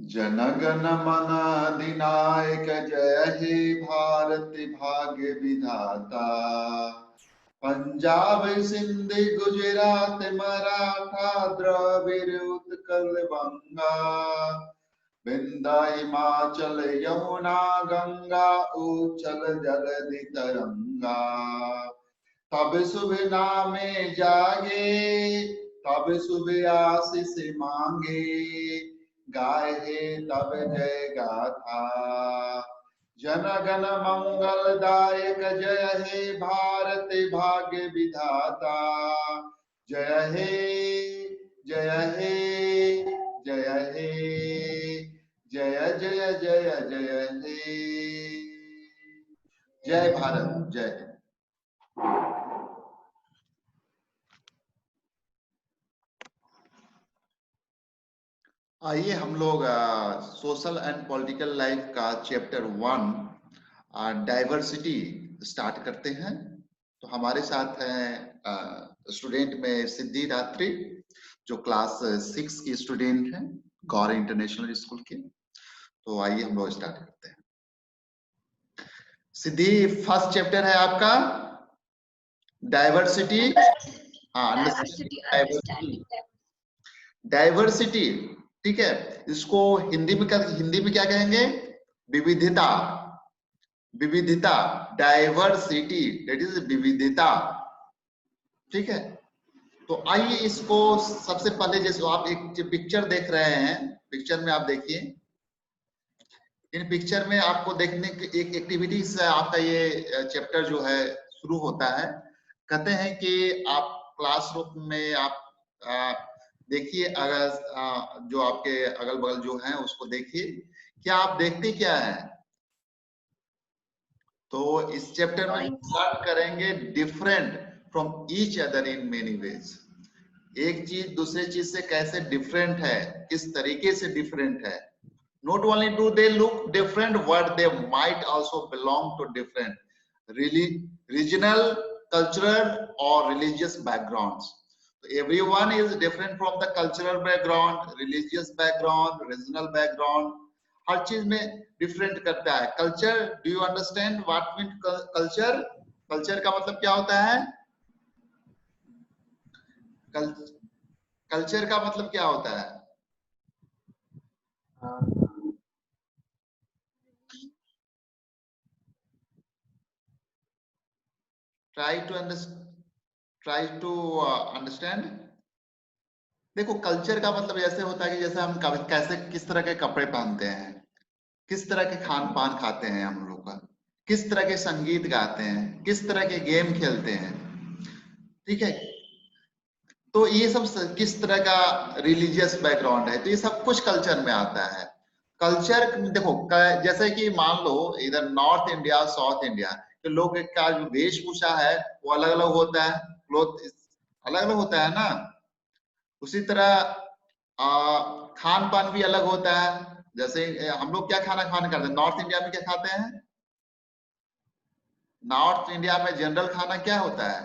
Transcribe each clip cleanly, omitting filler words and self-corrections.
जनगण मन अधिनायक जय हे भारत भाग्य विधाता। पंजाब सिंध गुजरात मराठा द्रविड़ उत्कल बंगा। विंध्य हिमाचल यमुना गंगा उच्चल जलधि तरंगा। तब शुभ नामे जागे तब शुभ आशीष मांगे। गाय हे तब जय गाथा। जनगण मंगलदायक जय हे भारत भाग्य विधाता। जय हे जय हे जय हे जय जय जय जय हे। जय भारत जय हिंद। आइए हम लोग सोशल एंड पॉलिटिकल लाइफ का चैप्टर 1 डाइवर्सिटी स्टार्ट करते हैं। तो हमारे साथ हैं स्टूडेंट में सिद्धि रात्रि, जो क्लास 6 की स्टूडेंट हैं गौर इंटरनेशनल स्कूल के। तो आइए हम लोग स्टार्ट करते हैं। सिद्धि, फर्स्ट चैप्टर है आपका डाइवर्सिटी। डाइवर्सिटी, ठीक है। इसको हिंदी में क्या कहेंगे? विविधता। विविधता, डाइवर्सिटी दैट इज विविधता, ठीक है। तो आइए इसको सबसे पहले, जैसे आप एक पिक्चर देख रहे हैं, पिक्चर में आप देखिए। इन पिक्चर में आपको देखने की एक एक्टिविटी से आपका ये चैप्टर जो है शुरू होता है। कहते हैं कि आप क्लासरूम में आप देखिए, अगर जो आपके अगल बगल जो है उसको देखिए, क्या आप देखते क्या है? तो इस चैप्टर में स्टार्ट करेंगे different from each other in many veg. एक चीज दूसरे चीज से कैसे डिफरेंट है, किस तरीके से डिफरेंट है। Not only do they look different, but they might also belong to different regional, cultural or religious backgrounds. So everyone is different from the cultural background, religious background, regional background. हर चीज में different करता है। Culture, do you understand what mean culture? Culture का मतलब क्या होता है? Culture का मतलब क्या होता है? Try to understand. देखो, कल्चर का मतलब ऐसे होता है कि जैसे हम कैसे किस तरह के कपड़े पहनते हैं, किस तरह के खान पान खाते हैं हम लोग का, किस तरह के संगीत गाते हैं, किस तरह के गेम खेलते हैं, ठीक है। तो ये सब किस तरह का रिलीजियस बैकग्राउंड है, तो ये सब कुछ कल्चर में आता है। कल्चर देखो, जैसे कि मान लो इधर नॉर्थ इंडिया साउथ इंडिया के लोग का जो वेशभूषा है वो अलग अलग होता है, क्लोथ अलग अलग होता है ना। उसी तरह खान पान भी अलग होता है। जैसे हम लोग क्या खाना करते हैं, नॉर्थ इंडिया में क्या खाते हैं? नॉर्थ इंडिया में जनरल खाना क्या होता है?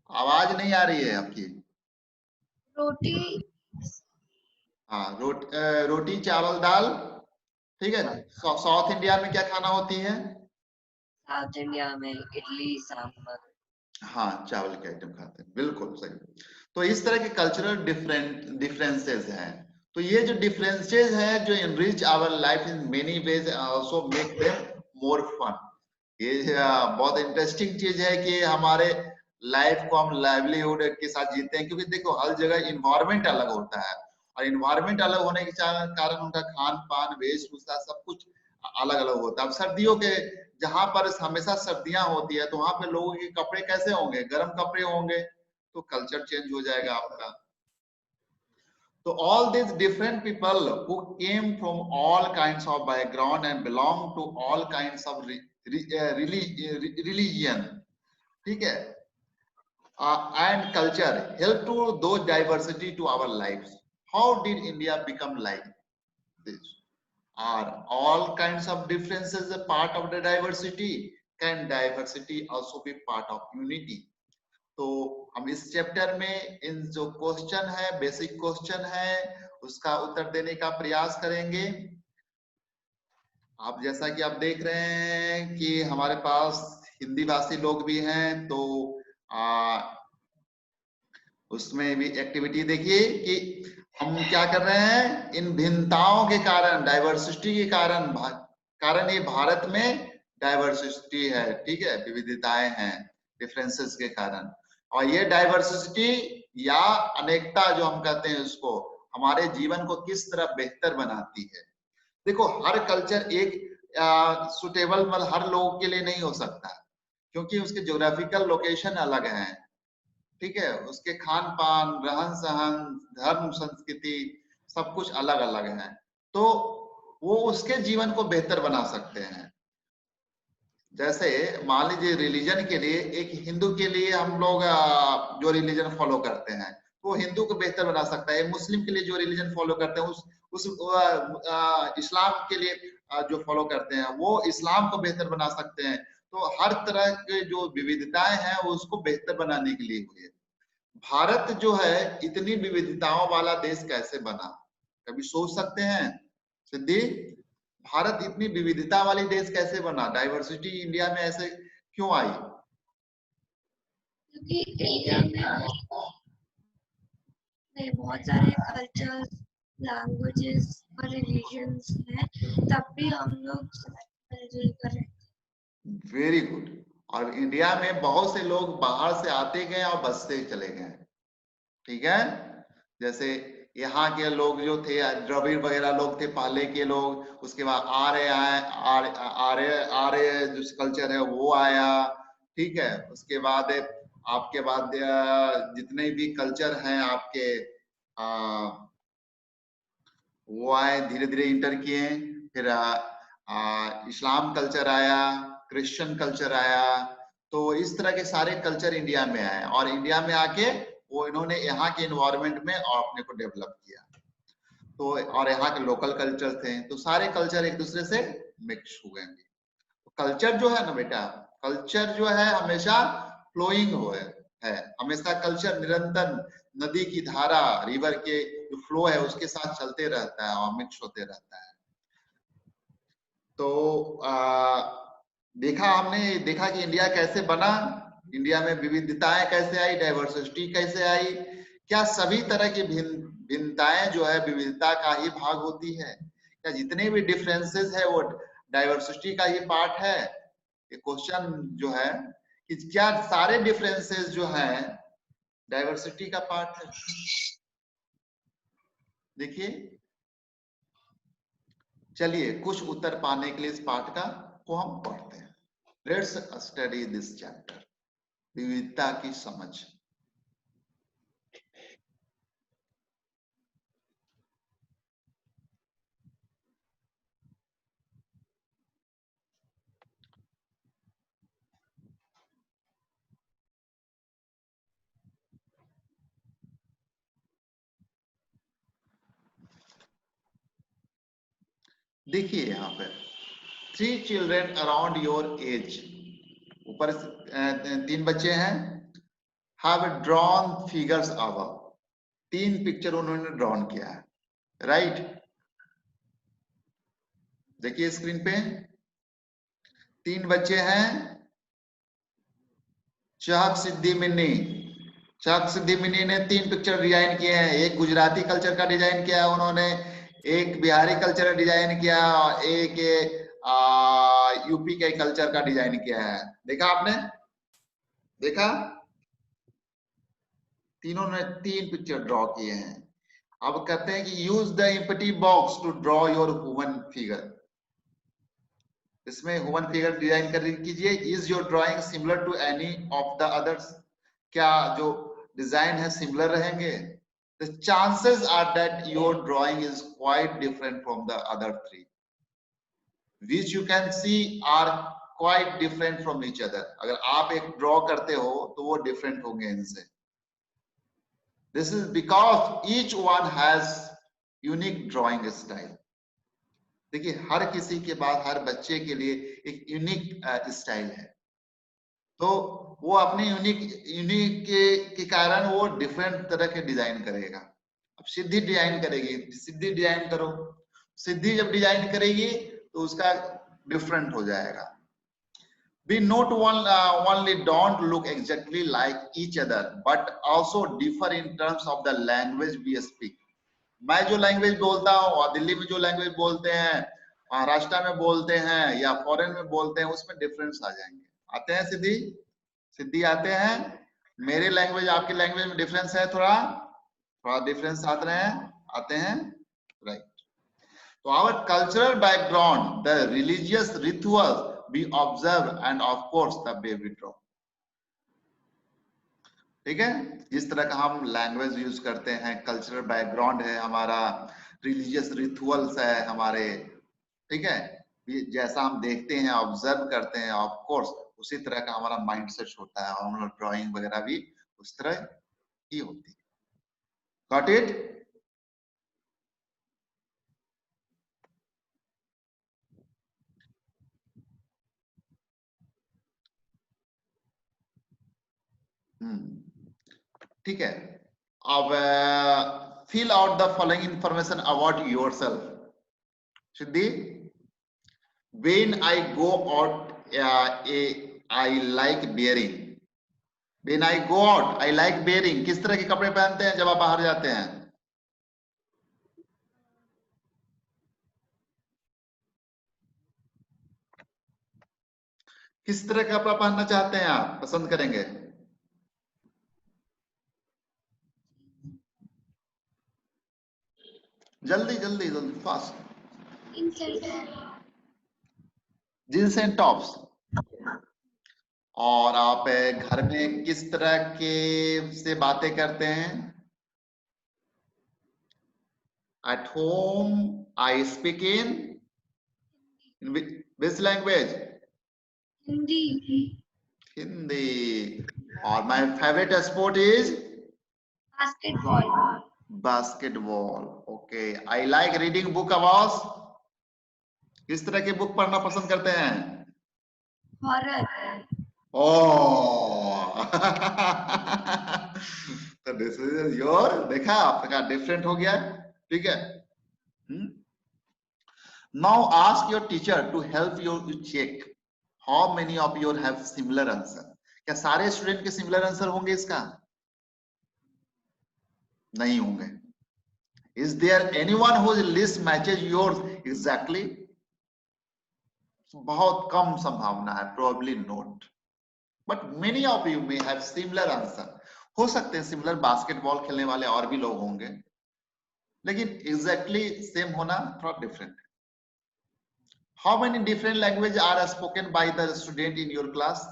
आवाज नहीं आ रही है आपकी। रोटी। हाँ, रोटी चावल दाल, ठीक है। साउथ इंडिया में क्या खाना होती है? साउथ इंडिया में इडली सांभर। हाँ, चावल के आइटम खाते हैं, बिल्कुल सही। तो इस तरह के कल्चरल डिफरेंसेस हैं। तो ये जो डिफरेंसेस हैं जो enrich our life in many ways, also make them more fun. ये बहुत इंटरेस्टिंग चीज है कि हमारे लाइफ को हम लाइवलीहुड के साथ जीते हैं, क्योंकि देखो हर जगह इन्वायरमेंट अलग होता है, और इन्वायरमेंट अलग होने के कारण उनका खान पान वेशभूषा सब कुछ अलग अलग होता है। अब सर्दियों के जहां पर हमेशा सर्दियां होती है तो वहां पे लोगों के कपड़े कैसे होंगे? गर्म कपड़े होंगे। तो कल्चर चेंज हो जाएगा आपका। तो all these different people who came from all kinds of background and belong to all kinds of religion, ठीक है, and culture help to those diversity to our lives. How did India become like this? Are all kinds of differences a part of the diversity? Can diversity also be part of unity? तो हम इस chapter में इन जो question है, basic question है, उसका उत्तर देने का प्रयास करेंगे। आप जैसा कि आप देख रहे हैं कि हमारे पास हिंदी भाषी लोग भी हैं, तो उसमें भी एक्टिविटी देखिए कि हम क्या कर रहे हैं। इन भिन्नताओं के कारण, डाइवर्सिटी के कारण ये भारत में डाइवर्सिटी है, ठीक है, विविधताएं हैं डिफरेंसेस के कारण। और ये डाइवर्सिटी या अनेकता जो हम कहते हैं उसको, हमारे जीवन को किस तरह बेहतर बनाती है। देखो, हर कल्चर एक सुटेबल मतलब हर लोगों के लिए नहीं हो सकता, क्योंकि उसके ज्योग्राफिकल लोकेशन अलग हैं, ठीक है, उसके खान पान, रहन सहन, धर्म, संस्कृति सब कुछ अलग अलग है। तो वो उसके जीवन को बेहतर बना सकते हैं। जैसे मान लीजिए रिलीजन के लिए, एक हिंदू के लिए हम लोग जो रिलीजन फॉलो करते हैं वो हिंदू को बेहतर बना सकता है। मुस्लिम के लिए जो रिलीजन फॉलो करते हैं उस इस्लाम के लिए जो फॉलो करते हैं वो इस्लाम को बेहतर बना सकते हैं। तो हर तरह के जो विविधताएं हैं वो उसको बेहतर बनाने के लिए हुई है। भारत जो है इतनी विविधताओं वाला देश कैसे बना, कभी सोच सकते हैं सिद्धि? भारत इतनी विविधता वाली देश कैसे बना, डाइवर्सिटी इंडिया में ऐसे क्यों आई? क्योंकि इंडिया में बहुत सारे कल्चर्स, लैंग्वेजेस और रिलीजन्स हैं, तब भी हम लोग मिलजुल कर रहे हैं। Very good. और इंडिया में बहुत से लोग बाहर से आते गए और बसते चले गए, ठीक है। जैसे यहाँ के लोग जो थे, द्रविड़ वगैरह लोग थे पहले के लोग, उसके बाद आर्य जो कल्चर है वो आया, ठीक है। उसके बाद आपके बाद जितने भी कल्चर हैं आपके वो आए, धीरे धीरे इंटर किए। फिर इस्लाम कल्चर आया, क्रिश्चियन कल्चर आया। तो इस तरह के सारे कल्चर इंडिया में आए और इंडिया में आके वो इन्होंने यहाँ के इन्वायरमेंट में और अपने को डेवलप किया। तो और यहाँ के लोकल कल्चर थे, तो सारे कल्चर एक दूसरे से मिक्स हुए। तो कल्चर जो है ना बेटा, कल्चर जो है हमेशा फ्लोइंग है, हमेशा कल्चर निरंतर नदी की धारा, रिवर के जो फ्लो है उसके साथ चलते रहता है और मिक्स होते रहता है। तो हमने देखा कि इंडिया कैसे बना, इंडिया में विविधताएं कैसे आई, डाइवर्सिटी कैसे आई। क्या सभी तरह की भिन्नताएं जो है विविधता का ही भाग होती है? क्या जितने भी डिफरेंसेस है वो डाइवर्सिटी का ही पार्ट है? ये क्वेश्चन जो है कि क्या सारे डिफरेंसेस जो हैं डाइवर्सिटी का पार्ट है? देखिए, चलिए कुछ उत्तर पाने के लिए इस पाठ का को हम पढ़ते हैं। लेट्स स्टडी दिस चैप्टर, विविधता की समझ। देखिए यहाँ पर 3 children around your age, ऊपर 3 बच्चे हैं, have drawn figures above, 3 picture उन्होंने ड्रॉन किया है, राइट। देखिए स्क्रीन पे 3 बच्चे हैं, चहक सिद्धि मिन्नी। चहक सिद्धि मिन्नी ने 3 पिक्चर डिजाइन किए हैं। एक गुजराती कल्चर का डिजाइन किया है उन्होंने, एक बिहारी कल्चर का डिजाइन किया और एक यूपी के कल्चर का डिजाइन किया है। देखा आपने? देखा, तीनों ने 3 पिक्चर ड्रॉ किए हैं। अब कहते हैं कि use the empty box to draw your human figure. इसमें ह्यूमन फिगर डिजाइन कर कीजिए। Is your drawing similar to any of the others? क्या जो डिजाइन है सिमिलर रहेंगे? The chances are that your drawing is quite different from the other 3, which you can see are quite different from each other. अगर आप एक draw करते हो तो वो डिफरेंट होंगे इनसे। This is because each one has unique drawing style. देखिए हर किसी के पास, हर बच्चे के लिए एक यूनिक स्टाइल है। तो वो अपने यूनिक के कारण वो डिफरेंट तरह के डिजाइन करेगा। अब सिद्धि डिजाइन करेगी, सिद्धि डिजाइन करो, सिद्धि जब डिजाइन करेगी तो उसका डिफरेंट हो जाएगा। We not only don't look exactly like each other, but also differ in terms of the language we speak. मैं जो लैंग्वेज बोलता हूँ और दिल्ली में जो लैंग्वेज बोलते हैं, महाराष्ट्र में बोलते हैं या फॉरेन में बोलते हैं, उसमें डिफरेंस आ जाएंगे। आते हैं सिद्धि? सिद्धि आते हैं? मेरे लैंग्वेज आपकी लैंग्वेज में डिफरेंस है, थोड़ा थोड़ा डिफरेंस आते हैं, राइट? तो our cultural background, the religious rituals we observe, and of course the way we draw. ठीक है, जिस तरह का हम लैंग्वेज यूज करते हैं, कल्चरल बैकग्राउंड है हमारा, रिलीजियस रिचुअल्स है हमारे, ठीक है, ये जैसा हम देखते हैं, ऑब्जर्व करते हैं, ऑफ कोर्स उसी तरह का हमारा माइंडसेट होता है, हम लोग ड्राइंग वगैरह भी उस तरह ही होती है। Got it? ठीक है। अब fill out the following information about yourself. Siddhi, when I go out, I like wearing. When I go out, I like wearing. किस तरह के कपड़े पहनते हैं जब आप बाहर जाते हैं? किस तरह का कपड़ा पहनना चाहते हैं आप, पसंद करेंगे? जल्दी जल्दी जल्दी, फास्ट। Jeans and tops. और आप घर में किस तरह के से बातें करते हैं? At home, I speak in which language? Hindi. Hindi. और my favorite sport is Basketball. basketball. Okay. I like reading book about. किस तरह की बुक पढ़ना पसंद करते हैं? Horror. Oh. तो this is your, देखा आपका डिफरेंट हो गया, ठीक है? Now ask your teacher to help you check how many of you have similar answer. क्या सारे स्टूडेंट के सिमिलर आंसर होंगे इसका? नहीं होंगे। Is there anyone whose list matches yours exactly? बहुत कम संभावना है, probably not. But many of you may have similar answer. हो सकते हैं सिमिलर बास्केटबॉल खेलने वाले और भी लोग होंगे, लेकिन exactly सेम होना थोड़ा डिफरेंट है। How many different languages are spoken by the student in your class?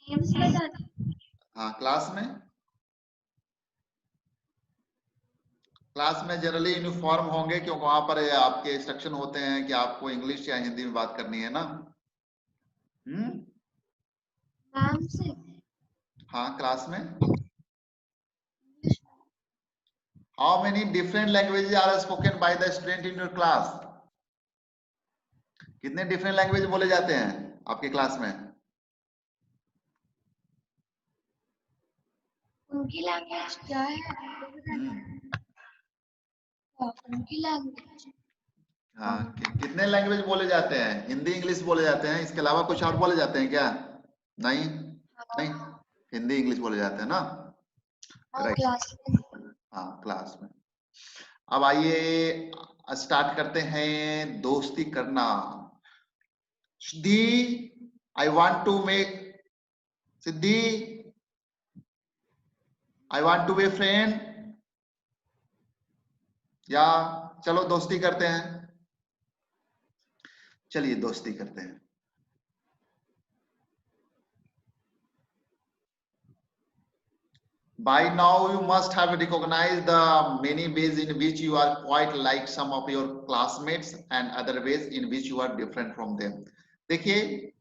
Names बता दो। हाँ, क्लास में जनरली यूनिफॉर्म होंगे, क्योंकि वहां पर आपके इंस्ट्रक्शन होते हैं कि आपको इंग्लिश या हिंदी में बात करनी है ना। नाम से। हाँ, क्लास में। How many different languages are spoken by the student in your class? कितने डिफरेंट लैंग्वेज बोले जाते हैं आपके क्लास में? उनकी लैंग्वेज क्या है? उनकी लैंग्वेज। हाँ, कितने लैंग्वेज बोले जाते हैं? हिंदी इंग्लिश बोले जाते हैं, इसके अलावा कुछ और बोले जाते हैं क्या? नहीं नहीं, हिंदी इंग्लिश बोले जाते हैं ना, राइट? हाँ, क्लास में। अब आइए स्टार्ट करते हैं दोस्ती करना। Siddhi, I want to make, Siddhi, I want to be friend, या चलो दोस्ती करते हैं। चलिए दोस्ती करते हैं। By now you must have recognized the many ways in which you are quite like some of your classmates and other ways in which you are different from them. देखिए,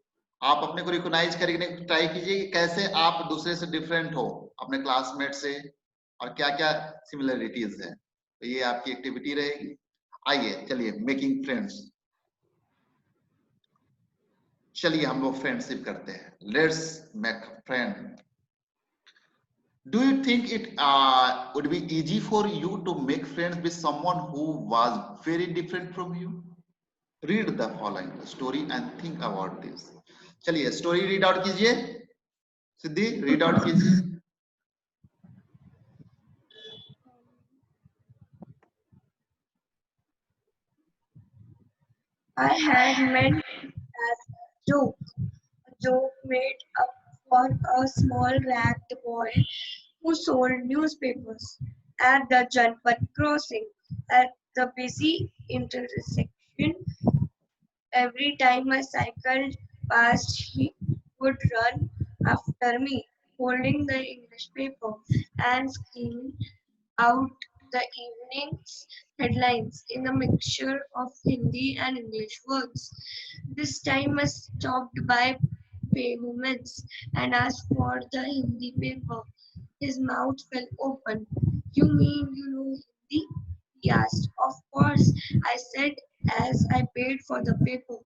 आप अपने को रिकॉग्नाइज करने की ट्राई कीजिए कि कैसे आप दूसरे से डिफरेंट हो अपने क्लासमेट से, और क्या क्या सिमिलरिटीज है। तो ये आपकी एक्टिविटी रहेगी। आइए चलिए, मेकिंग फ्रेंड्स। चलिए हम लोग फ्रेंडशिप करते हैं. Let's make a friend. Do you think it would be easy for you to make friends with someone who was very different from you? Read the following story and think about this. चलिए story read out कीजिए. सिद्धि read out कीजिए. I had meant as a joke made up for a small ragged boy who sold newspapers at the Janpat crossing at the busy intersection. Every time I cycled past, he would run after me, holding the English paper and screaming out the evening's headlines in a mixture of Hindi and English words. This time I stopped by Payhumans and asked for the Hindi paper. His mouth fell open. You mean you know Hindi? He asked. Of course, I said as I paid for the paper.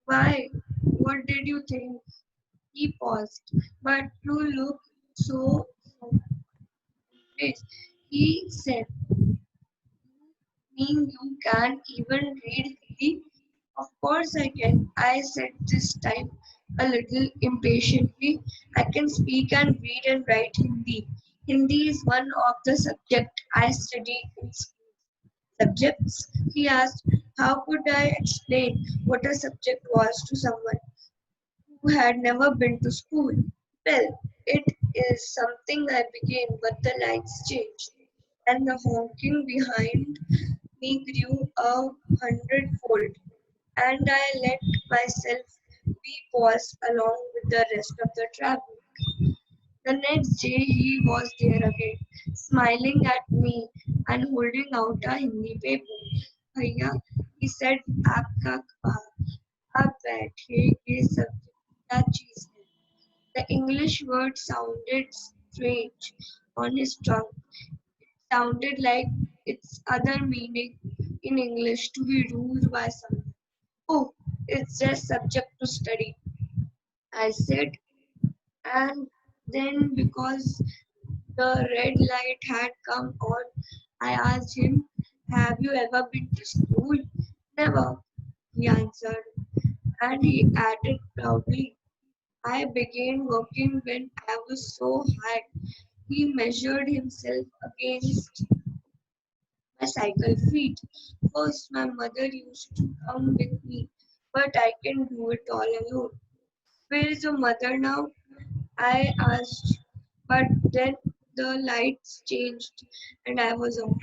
Why? What did you think? He paused. But you look so surprised. He said, mean you can't even read Hindi? Of course I can. I said this time a little impatiently. I can speak and read and write Hindi. Hindi is one of the subjects I study in school. Subjects? He asked. How could I explain what a subject was to someone who had never been to school? Well, it is something I began, but the lights changed, and the honking behind me grew 100-fold, and I let myself be paused along with the rest of the traffic. The next day he was there again, smiling at me and holding out a Hindi paper. भैया, he said, आपका अखबार, आप बैठिए, ये subject क्या चीज़ है? The English word sounded strange on his tongue. It sounded like its other meaning in English to be ruled by someone. Oh, it's just subject to study, I said. And then because the red light had come on, I asked him, have you ever been to school? Never, he answered. And he added proudly, I began working when I was so high. He measured himself against my cycle feet. First, my mother used to come with me, but I can do it all alone. Where is your mother now? I asked, but then the lights changed and I was off.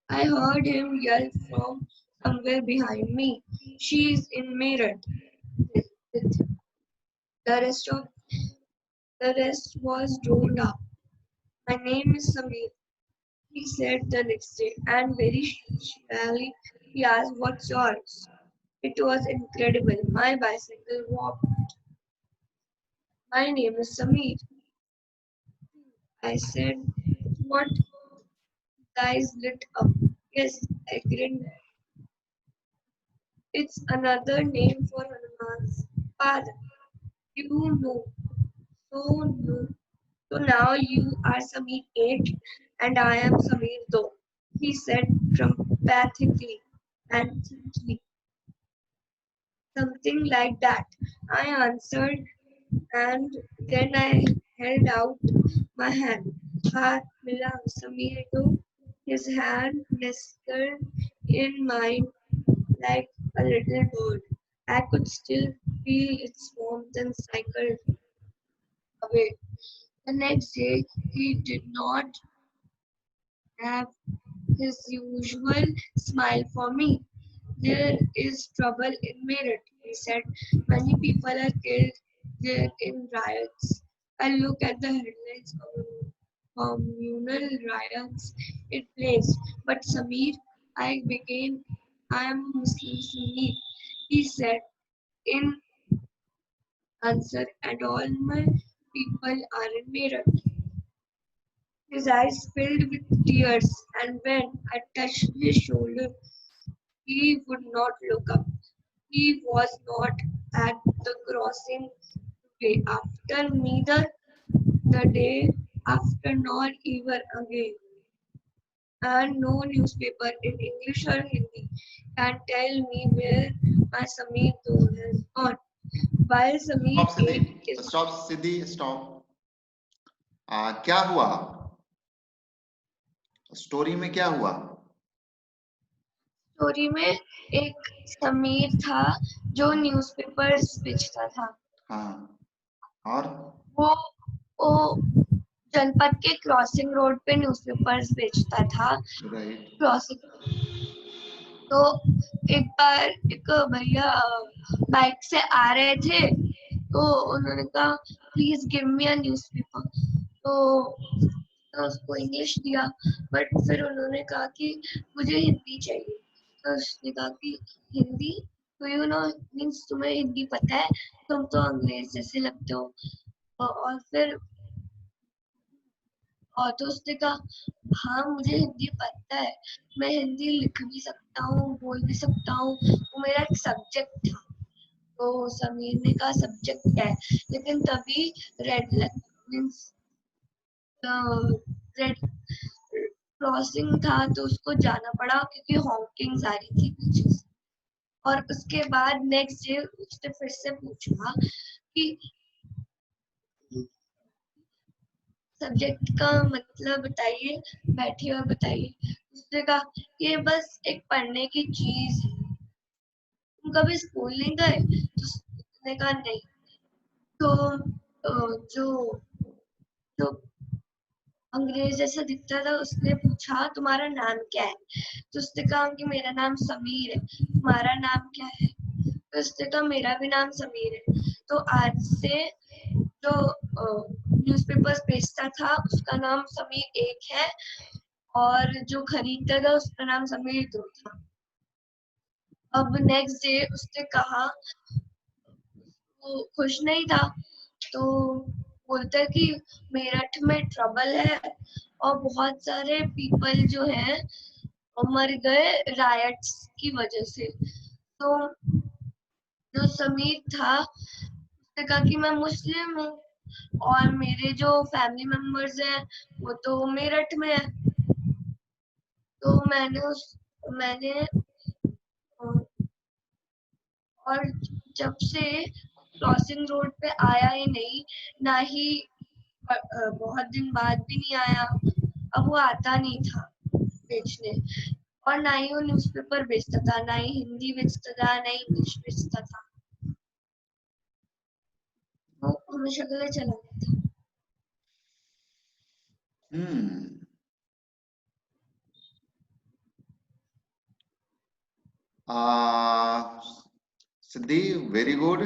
I heard him yell from somewhere behind me. She's in Meerut. The rest of the rest was drawn up. My name is Samir, he said the next day, and very shyly he asked, what's yours? It was incredible. My bicycle walked. My name is Samir. I said, what? Eyes lit up. Yes, I grinned. It's another name for Hanuman's father. You know, so no. So now you are Samir 8 and I am Samir 2, he said dramatically and simply. Something like that, I answered, and then I held out my hand. Hath mila Samir 2, his hand nestled in mine like a little bird. I could still feel its warmth and cycled away. The next day, he did not have his usual smile for me. There is trouble in Meerut, he said. Many people are killed there in riots. I look at the headlines of communal riots in place. But Samir, I am Muslim Sunni, he said in answer, and all my people are in Meerut. His eyes filled with tears, and when I touched his shoulder, he would not look up. He was not at the crossing way, after neither the day after nor even again. And no newspaper in English or Hindi can tell me where my Sameer Dol has gone. While Sameer stop came, Siddhi, his stop Siddhi, stop. क्या हुआ story में, क्या हुआ? Story में एक समीर था जो newspapers बेचता था। हाँ, और वो जनपद के क्रॉसिंग रोड पे न्यूज़पेपर्स बेचता था। राइट, क्रॉसिंग तो एक बार एक भैया बाइक से आ रहे थे, तो उन्होंने कहा please give me a newspaper. तो उसको इंग्लिश दिया, बट फिर उन्होंने कहा कि मुझे हिंदी चाहिए। तो उसने कहा कि हिंदी, तो यू नो मीन्स तुम्हें हिंदी पता है, तुम तो अंग्रेज जैसे लगते हो। और फिर तो उसने कहा हाँ मुझे हिंदी पता है, मैं हिंदी लिख भी सकता हूँ, बोल भी सकता हूँ, वो मेरा एक सब्जेक्ट था। तो समीर ने कहा सब्जेक्ट क्या है, लेकिन तभी रेड मीन्स रेड क्रॉसिंग था तो उसको जाना पड़ा क्योंकि हॉकिंग्स आ रही थी पीछे से। और उसके बाद नेक्स्ट डे उसने फिर से पूछा कि सब्जेक्ट का मतलब बताइए, बैठिए और बताइए। उसने कहा ये बस एक पढ़ने की चीज है, तुम कभी स्कूल नहीं गए? तो उसने कहा नहीं। तो जो जो अंग्रेज जैसा दिखता था उसने पूछा तुम्हारा नाम क्या है? तो उसने कहा कि मेरा नाम समीर है। तुम्हारा नाम क्या है? तो उसने कहा मेरा भी नाम समीर है। तो आज से जो न्यूज़पेपर्स बेचता था उसका नाम समीर एक है, और जो खरीदता था उसका नाम समीर दो था। अब नेक्स्ट डे उसने कहा, वो खुश नहीं था, तो बोलता है कि मेरठ में ट्रबल है और बहुत सारे पीपल जो हैं वो मर गए रायट्स की वजह से। तो जो समीर था उसने कहा कि मैं मुस्लिम हूँ और मेरे जो फैमिली मेंबर्स हैं वो तो मेरठ में है। तो मैंने और जब से क्रॉसिंग रोड पे आया ही नहीं, ना ही बहुत दिन बाद भी नहीं आया। अब वो आता नहीं था बेचने, और ना ही वो न्यूज़पेपर बेचता था, ना ही हिंदी बेचता था, ना ही इंग्लिश बेचता था। वो हमेशा के लिए चला गया था। Siddhi, very good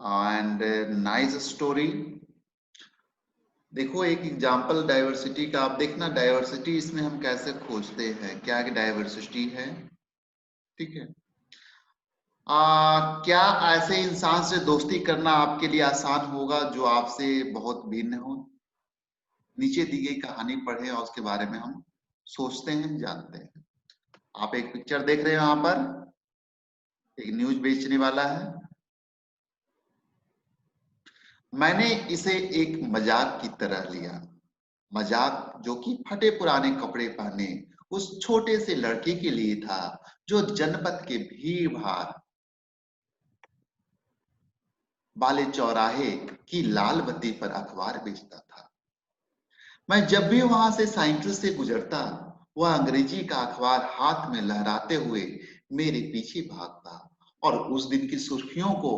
and nice story. देखो एक एग्जांपल डाइवर्सिटी का, आप देखना डाइवर्सिटी इसमें हम कैसे खोजते हैं, क्या डाइवर्सिटी है, ठीक है। क्या ऐसे इंसान से दोस्ती करना आपके लिए आसान होगा जो आपसे बहुत भिन्न हो? नीचे दी गई कहानी पढ़ें और उसके बारे में हम सोचते हैं, जानते हैं। आप एक पिक्चर देख रहे हैं, वहां पर एक न्यूज बेचने वाला है। मैंने इसे एक मजाक की तरह लिया, मजाक जो कि फटे पुराने कपड़े पहने उस छोटे से लड़के के लिए था जो जनपद के भीड़ भाड़ वाले चौराहे की लाल बत्ती पर अखबार बेचता था। मैं जब भी वहां से साइकिल से गुजरता, वह अंग्रेजी का अखबार हाथ में लहराते हुए मेरे पीछे भागता और उस दिन की सुर्खियों को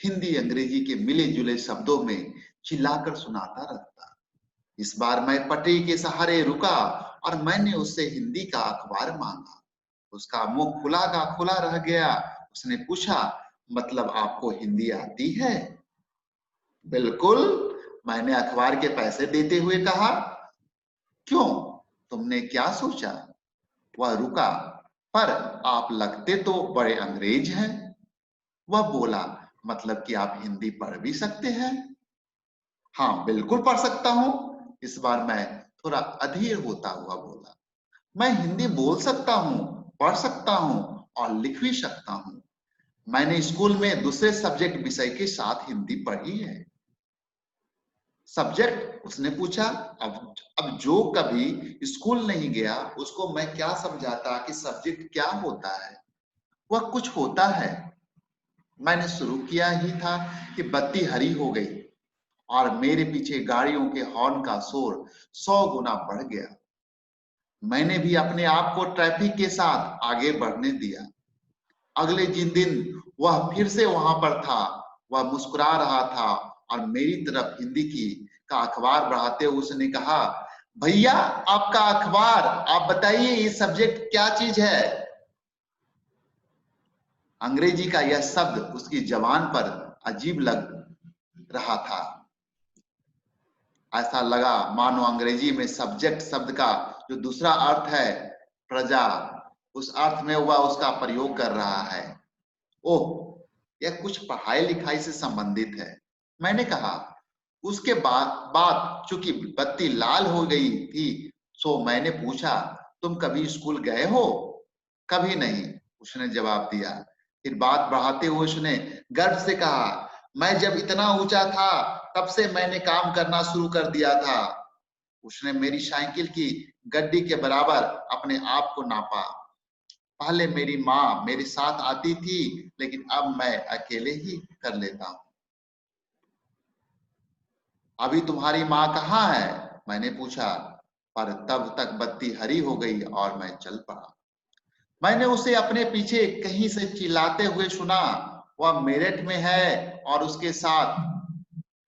हिंदी अंग्रेजी के मिले जुले शब्दों में चिल्लाकर सुनाता रहता। इस बार मैं पटरी के सहारे रुका और मैंने उससे हिंदी का अखबार मांगा। उसका मुंह खुला का खुला रह गया। उसने पूछा, मतलब आपको हिंदी आती है? बिल्कुल, मैंने अखबार के पैसे देते हुए कहा। क्यों, तुमने क्या सोचा? वह रुका, पर आप लगते तो बड़े अंग्रेज हैं। वह बोला, मतलब कि आप हिंदी पढ़ भी सकते हैं? हाँ बिल्कुल पढ़ सकता हूँ। इस बार मैं थोड़ा अधीर होता हुआ बोला, मैं हिंदी बोल सकता हूँ, पढ़ सकता हूँ और लिख भी सकता हूँ। मैंने स्कूल में दूसरे सब्जेक्ट विषय के साथ हिंदी पढ़ी है। सब्जेक्ट उसने पूछा। अब जो कभी स्कूल नहीं गया उसको मैं क्या समझाता कि सब्जेक्ट क्या होता है। वह कुछ होता है। मैंने शुरू किया ही था कि बत्ती हरी हो गई और मेरे पीछे गाड़ियों के हॉर्न का शोर 100 गुना बढ़ गया। मैंने भी अपने आप को ट्रैफिक के साथ आगे बढ़ने दिया। अगले दिन वह फिर से वहां पर था। वह मुस्कुरा रहा था और मेरी तरफ हिंदी की का अखबार बढ़ाते हुए उसने कहा, भैया आपका अखबार, आप बताइए ये सब्जेक्ट क्या चीज है। अंग्रेजी का यह शब्द उसकी जबान पर अजीब लग रहा था। ऐसा लगा मानो अंग्रेजी में सब्जेक्ट शब्द का जो दूसरा अर्थ है प्रजा, उस अर्थ में वह उसका प्रयोग कर रहा है। ओह, यह कुछ पढ़ाई लिखाई से संबंधित है। मैंने कहा। उसके बाद चूंकि बत्ती लाल हो गई थी, सो मैंने पूछा, तुम कभी स्कूल गए हो? कभी नहीं, उसने जवाब दिया। फिर बात बढ़ाते हुए उसने गर्व से कहा, मैं जब इतना ऊंचा था तब से मैंने काम करना शुरू कर दिया था। उसने मेरी साइकिल की गड्डी के बराबर अपने आप को नापा। पहले मेरी माँ मेरे साथ आती थी, लेकिन अब मैं अकेले ही कर लेता हूँ। अभी तुम्हारी माँ कहाँ है? मैंने पूछा। पर तब तक बत्ती हरी हो गई और मैं चल पड़ा। मैंने उसे अपने पीछे कहीं से चिल्लाते हुए सुना। वह मेरठ में है और उसके साथ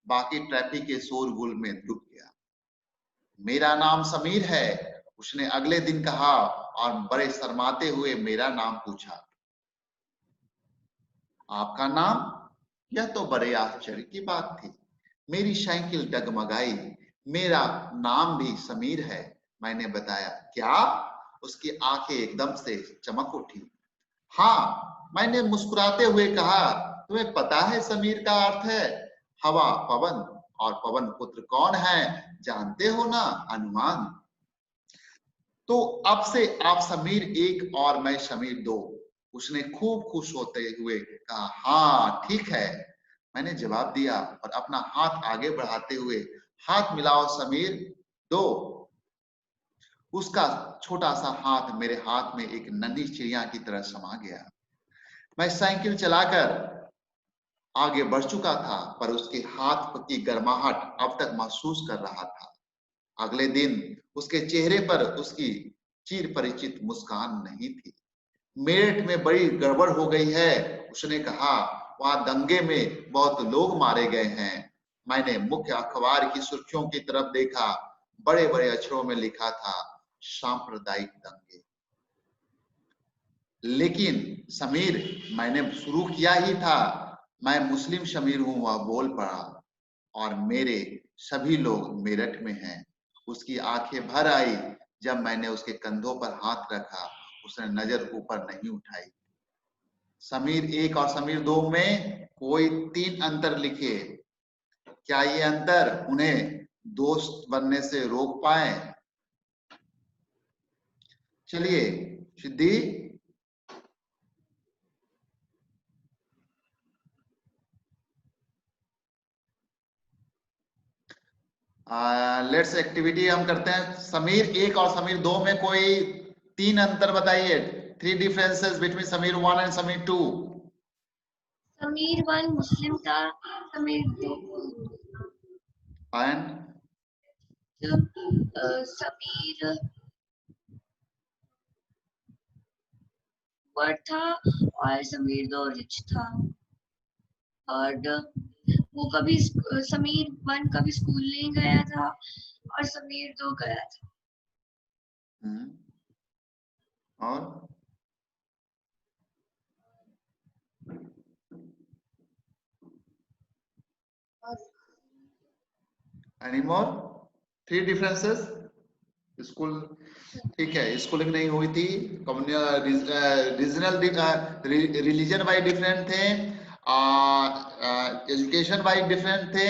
बाकी ट्रैफिक के शोरगुल में डूब गया। मेरा नाम समीर है, उसने अगले दिन कहा और बड़े शर्माते हुए मेरा नाम पूछा। आपका नाम? यह तो बड़े आश्चर्य की बात थी। मेरी साइकिल डगमगाई। मेरा नाम भी समीर है, मैंने बताया। क्या? उसकी आंखें एकदम से चमक उठी। हाँ, मैंने मुस्कुराते हुए कहा। तुम्हें पता है समीर का अर्थ है हवा, पवन, और पवन पुत्र कौन है जानते हो ना? हनुमान। तो अब से आप समीर एक और मैं समीर दो, उसने खूब खुश होते हुए कहा। हाँ ठीक है, मैंने जवाब दिया और अपना हाथ आगे बढ़ाते हुए, हाथ मिलाओ समीर, दो। उसका छोटा सा हाथ मेरे हाथ में एक नन्ही चिड़िया की तरह समा गया। मैं साइकिल चलाकर आगे बढ़ चुका था, पर उसके हाथ की गर्माहट अब तक महसूस कर रहा था। अगले दिन उसके चेहरे पर उसकी चिर परिचित मुस्कान नहीं थी। मेरठ में बड़ी गड़बड़ हो गई है, उसने कहा। वहां दंगे में बहुत लोग मारे गए हैं। मैंने मुख्य अखबार की सुर्खियों की तरफ देखा। बड़े बड़े अक्षरों में लिखा था, सांप्रदायिक दंगे। लेकिन समीर, मैंने शुरू किया ही था। मैं मुस्लिम समीर हूं, वह बोल पड़ा। और मेरे सभी लोग मेरठ में हैं। उसकी आंखें भर आई जब मैंने उसके कंधों पर हाथ रखा। उसने नजर ऊपर नहीं उठाई। समीर एक और समीर दो में कोई 3 अंतर लिखे। क्या ये अंतर उन्हें दोस्त बनने से रोक पाए? चलिए सिद्धि, लेट्स एक्टिविटी हम करते हैं। समीर एक और समीर दो में कोई 3 अंतर बताइए। 3 differences between Sameer 1 and Sameer 2। Sameer 1 मुस्लिम था, समीर 2 हिंदू था। एंड समीर पर था और समीर 2 रिच था। और वो कभी समीर 1 कभी स्कूल नहीं गया था और समीर 2 गया था। और एनी मोर 3 डिफरेंसेस? स्कूल ठीक है, स्कूलिंग नहीं हुई थी। रीजनल रिलीजन वाइज डिफरेंट थे, एजुकेशन वाइज डिफरेंट थे,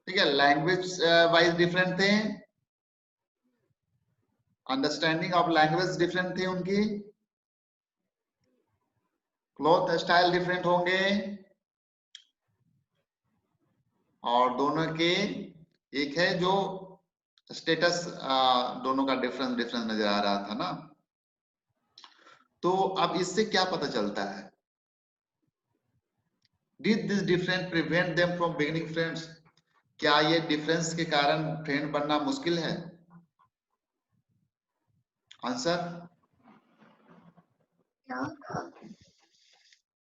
ठीक है, लैंग्वेज वाइज डिफरेंट थे, अंडरस्टैंडिंग ऑफ लैंग्वेज डिफरेंट थी उनकी, क्लॉथ स्टाइल डिफरेंट होंगे और दोनों के एक है जो स्टेटस, दोनों का डिफरेंस डिफरेंस नजर आ रहा था ना। तो अब इससे क्या पता चलता है? Did this difference prevent them from beginning friends? क्या ये डिफरेंस के कारण फ्रेंड बनना मुश्किल है? आंसर क्या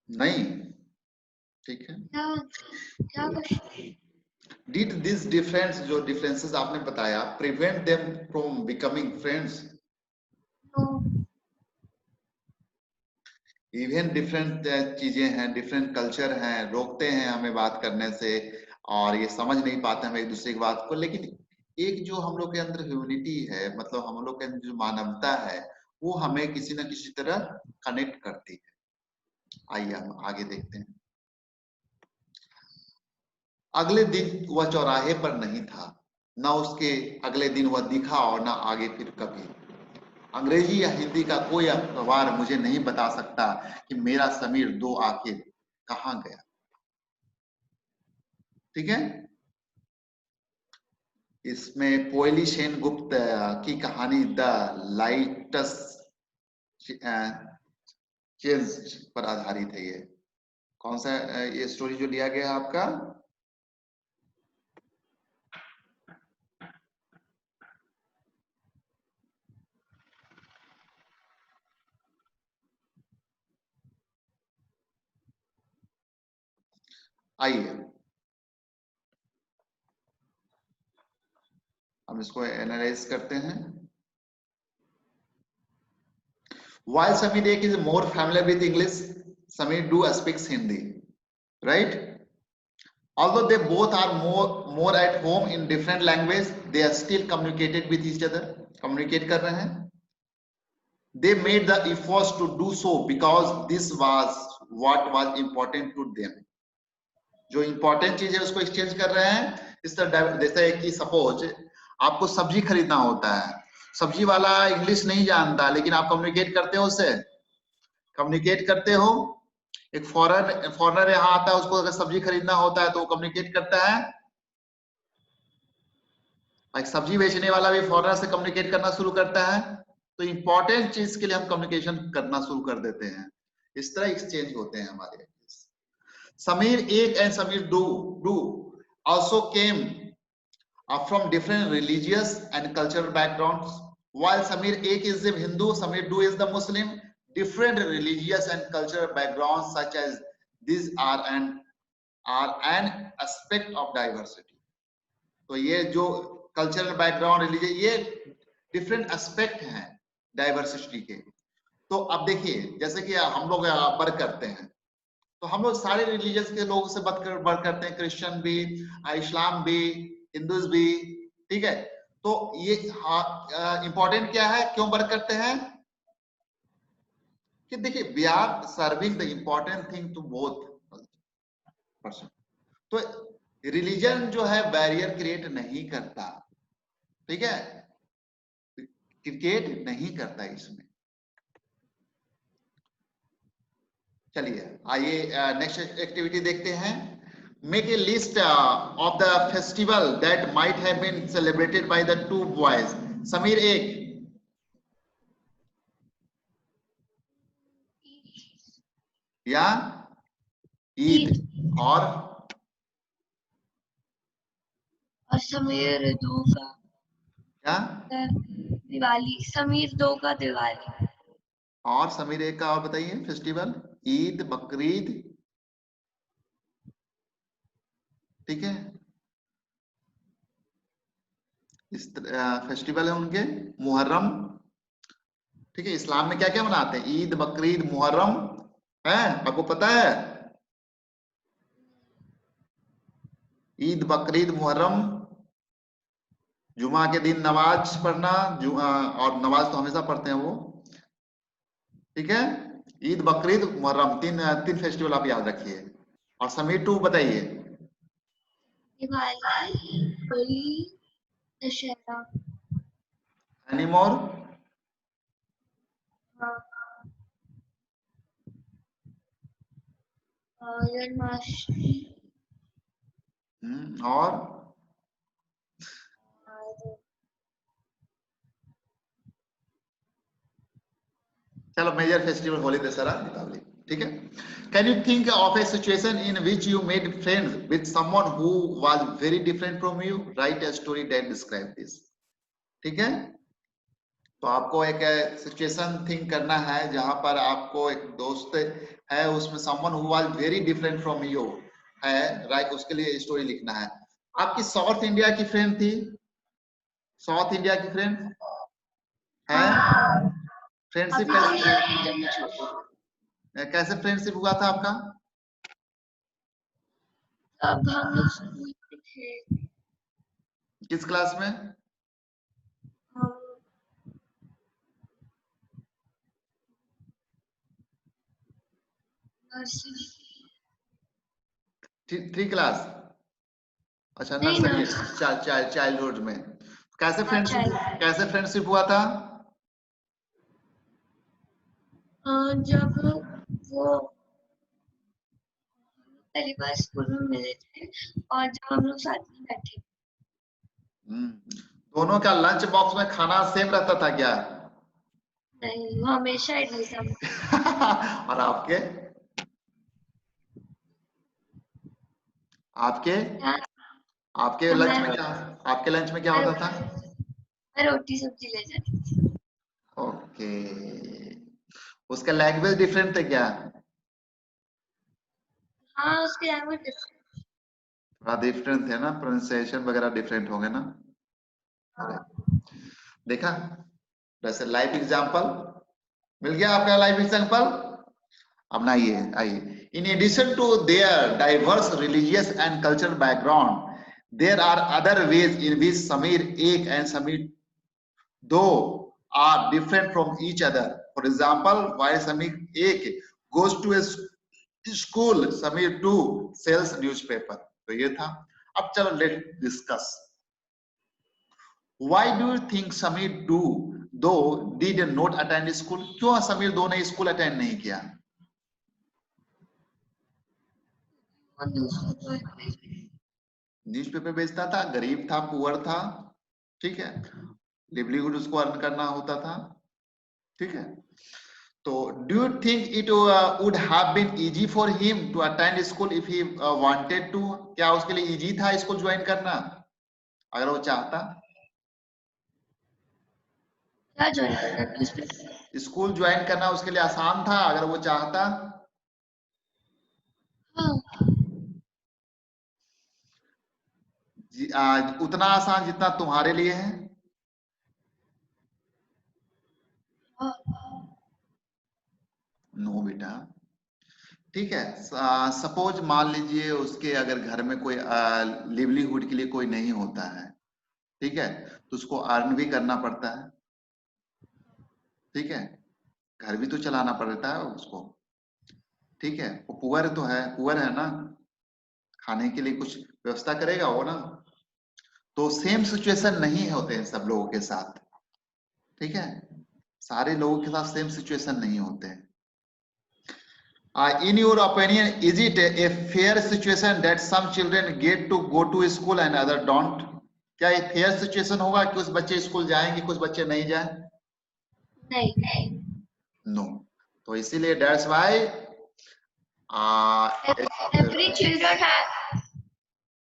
नहीं। ठीक है। क्या क्या क्वेश्चन? डिड दिस डिफरेंस, जो डिफरेंसेस आपने बताया, prevent them from becoming friends? No. Even different चीजें हैं, डिफरेंट कल्चर हैं, रोकते हैं हमें बात करने से और ये समझ नहीं पाते हम एक दूसरे की बात को। लेकिन एक जो हम लोग के अंदर ह्यूमैनिटी है, मतलब हम लोग के अंदर जो मानवता है, वो हमें किसी न किसी तरह कनेक्ट करती है। आइए हम आगे देखते हैं। अगले दिन वह चौराहे पर नहीं था, ना उसके अगले दिन वह दिखा और ना आगे फिर कभी। अंग्रेजी या हिंदी का कोई अखबार मुझे नहीं बता सकता कि मेरा समीर दो आखिर कहाँ गया। ठीक है। इसमें पोयली सेन गुप्त की कहानी द लाइटस चेंज पर आधारित है। ये कौन सा ये स्टोरी जो लिया गया है आपका? आइए हम इसको एनालाइज करते हैं। While Samir Ek is more familiar with English, Samir do speaks Hindi, right? Although they both are more at home in different language, they are still communicated with each other. Communicate कर रहे हैं। They made the efforts to do so because this was what was important to them. जो important चीज है उसको exchange कर रहे हैं। इस तरह जैसे कि सपोज आपको सब्जी खरीदना होता है, सब्जी वाला इंग्लिश नहीं जानता, लेकिन आप कम्युनिकेट करते हो उससे, कम्युनिकेट करते हो। एक फॉरेनर यहाँ आता है, उसको अगर सब्जी खरीदना होता है तो वो कम्युनिकेट करता है। एक सब्जी बेचने वाला भी फॉरेनर से कम्युनिकेट करना शुरू करता है। तो इंपॉर्टेंट चीज के लिए हम कम्युनिकेशन करना शुरू कर देते हैं। इस तरह एक्सचेंज होते हैं हमारे। समीर एक and Sameer do also came from different religious and cultural backgrounds. While Samir Ek is the Hindu, Samir Do is the Muslim. Different religious and cultural backgrounds such as these are an aspect of diversity. तो ये जो cultural background, religion, ये different aspect हैं diversity के। तो अब देखिए, जैसे कि हम लोग वर्क करते हैं, तो हम लोग सारे रिलीजियस के लोगों से वर्क करते हैं, क्रिश्चियन भी, इस्लाम भी, हिंदूज भी। ठीक है। तो ये इंपॉर्टेंट क्या है, क्यों वर्क करते हैं? कि देखिए, we are serving the important thing to both person. तो रिलीजन जो है बैरियर क्रिएट नहीं करता। ठीक है, क्रिएट नहीं करता इसमें। चलिए आइए नेक्स्ट एक्टिविटी देखते हैं। Make a list of the festival that might have been celebrated by the two boys. Sameer एक, या ईद और समीर दो का क्या? दिवाली। समीर दो का दिवाली। और समीर एक का और बताइए फेस्टिवल। ईद, बकरीद। ठीक है, इस फेस्टिवल है उनके। मुहर्रम। ठीक है, इस्लाम में क्या क्या मनाते हैं? ईद, बकरीद, मुहर्रम है, आपको पता है? ईद, बकरीद, मुहर्रम। जुमा के दिन नमाज पढ़ना, और नमाज तो हमेशा पढ़ते हैं वो। ठीक है, ईद, बकरीद, मुहर्रम, तीन तीन फेस्टिवल आप याद रखिए। और समीर टू बताइए। दिवाली, होली, दशहरा। Any more? हाँ। जन्माष्टमी और चलो मेजर फेस्टिवल होली दशहरा दीपावली, ठीक है। Can you think of a situation in which you made friends with someone who was very different from you, write a story that describe this, ठीक है। तो आपको एक सिचुएशन थिंक करना है जहां पर आपको एक दोस्त है, उसमें someone who was very different from you है, राइट, उसके लिए स्टोरी लिखना है। आपकी साउथ इंडिया की फ्रेंड थी, साउथ इंडिया की फ्रेंड है, फ्रेंडशिप अभी तो नहीं, जब मैं छोटी कैसे फ्रेंडशिप हुआ था आपका? तब हम लोग स्कूल में थे। किस क्लास में? हम नर्सरी, 3 क्लास, अच्छा नहीं नर्सरी, नर्सरी, चाइल्डहुड में। कैसे अच्छा फ्रेंडशिप, है। कैसे फ्रेंडशिप हुआ था? जब वो पहली बार स्कूल में मिले थे और जब हम लोग साथ में बैठे। दोनों का लंच बॉक्स में खाना सेम रहता था क्या? नहीं, वो हमेशा इडली सांभर। और आपके, आपके हाँ, आपके लंच में क्या, आपके लंच में क्या होता था? मैं रोटी सब्जी ले जाती थी। ओके, उसका लैंग्वेज डिफरेंट है क्या? हाँ, उसकी लैंग्वेज डिफरेंट। थोड़ा डिफरेंट है ना, प्रोनाउंसिएशन वगैरह डिफरेंट होंगे ना। देखा, वैसे लाइव एग्जांपल मिल गया आपका, लाइव एग्जांपल। अब ना आइए आइए, in addition to their diverse religious and cultural background, there are other ways in which Sameer एक एंड समीर दो are different from each other. For example, while Samir एक goes to a school, Samir 2 sells newspaper. तो ये था। अब चलो let's discuss. Why do you think Samir 2 though did not attend school? क्यों समीर 2 ने स्कूल अटेंड नहीं किया? न्यूज़पेपर बेचता था, गरीब था, पुअर था, ठीक है, लिवलीहुड उसको अर्न करना होता था, ठीक है। तो do you think it would have been easy for him to attend school if he wanted to? क्या उसके लिए इजी था स्कूल ज्वाइन करना अगर वो चाहता? क्या ज्वाइन करना, न्यूज़पेपर? स्कूल ज्वाइन करना उसके लिए आसान था अगर वो चाहता? हाँ, उतना आसान जितना तुम्हारे लिए है? हाँ, नो बेटा, ठीक है। सपोज मान लीजिए उसके अगर घर में कोई लिवलीहुड के लिए कोई नहीं होता है, ठीक है, तो उसको अर्न भी करना पड़ता है, ठीक है, घर भी तो चलाना पड़ता है उसको, ठीक है। वो पुअर तो है, पुअर है ना, खाने के लिए कुछ व्यवस्था करेगा वो ना। तो सेम सिचुएशन नहीं होते हैं सब लोगों के साथ, ठीक है, सारे लोगों के साथ सेम सिचुएशन नहीं होते हैं। In your opinion, is it a fair situation that some children get to go to school and other don't? क्या ये फेयर सिचुएशन होगा कि कुछ बच्चे स्कूल जाएंगे कुछ बच्चे नहीं जाए? नहीं, नो। तो इसीलिए that's why every children have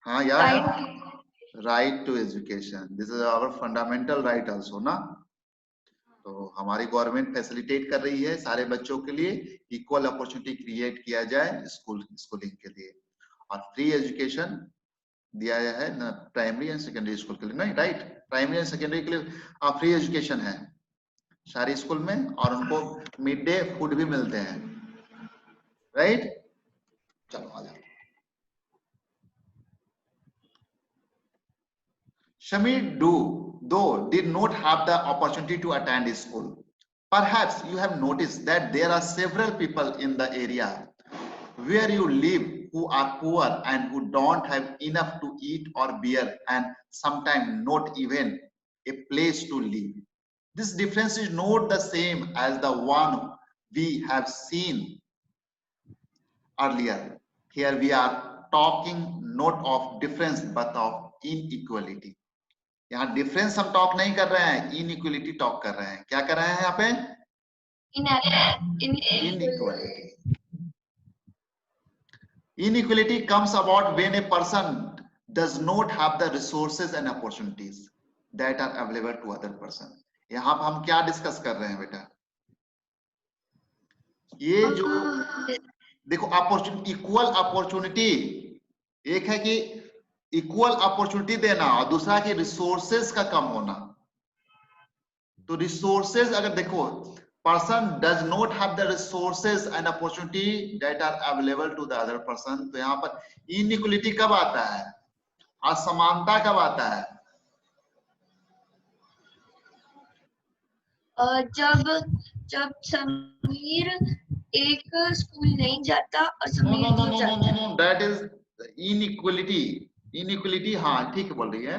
हाँ यार, right to right to education, this is our fundamental right also ना। तो हमारी गवर्नमेंट फैसिलिटेट कर रही है सारे बच्चों के लिए इक्वल अपॉर्चुनिटी क्रिएट किया जाए स्कूलिंग के लिए, और फ्री एजुकेशन दिया है ना प्राइमरी एंड सेकेंडरी स्कूल के लिए, नहीं राइट, प्राइमरी एंड सेकेंडरी के लिए फ्री एजुकेशन है सारे स्कूल में, और उनको मिड डे फूड भी मिलते हैं, राइट। चलो आ जाओ। Shamir though did not have the opportunity to attend school. Perhaps you have noticed that there are several people in the area where you live who are poor and who don't have enough to eat or bear, and sometimes not even a place to live. This difference is not the same as the one we have seen earlier. Here we are talking not of difference but of inequality. यहाँ difference हम talk नहीं कर रहे हैं, inequality talk कर रहे हैं. क्या कर रहे हैं यहाँ पे? Inequality. Inequality comes about when a person does not have the resources and opportunities that are available to other person. यहाँ पर हम क्या डिस्कस कर रहे हैं बेटा? ये जो देखो अपॉर्चुनिटी, इक्वल अपॉर्चुनिटी, एक है कि इक्वल अपॉर्चुनिटी देना और दूसरा कि रिसोर्सेज का कम होना. तो रिसोर्सेज अगर देखो, person does not have the resources and opportunity that are available to the other person, तो यहाँ पर इनइक्वलिटी कब आता है? असमानता कब आता है? जब समीर एक स्कूल नहीं जाता और समीर दो जाता है. That is inequality. इनइक्वलिटी, हाँ ठीक बोल रही है.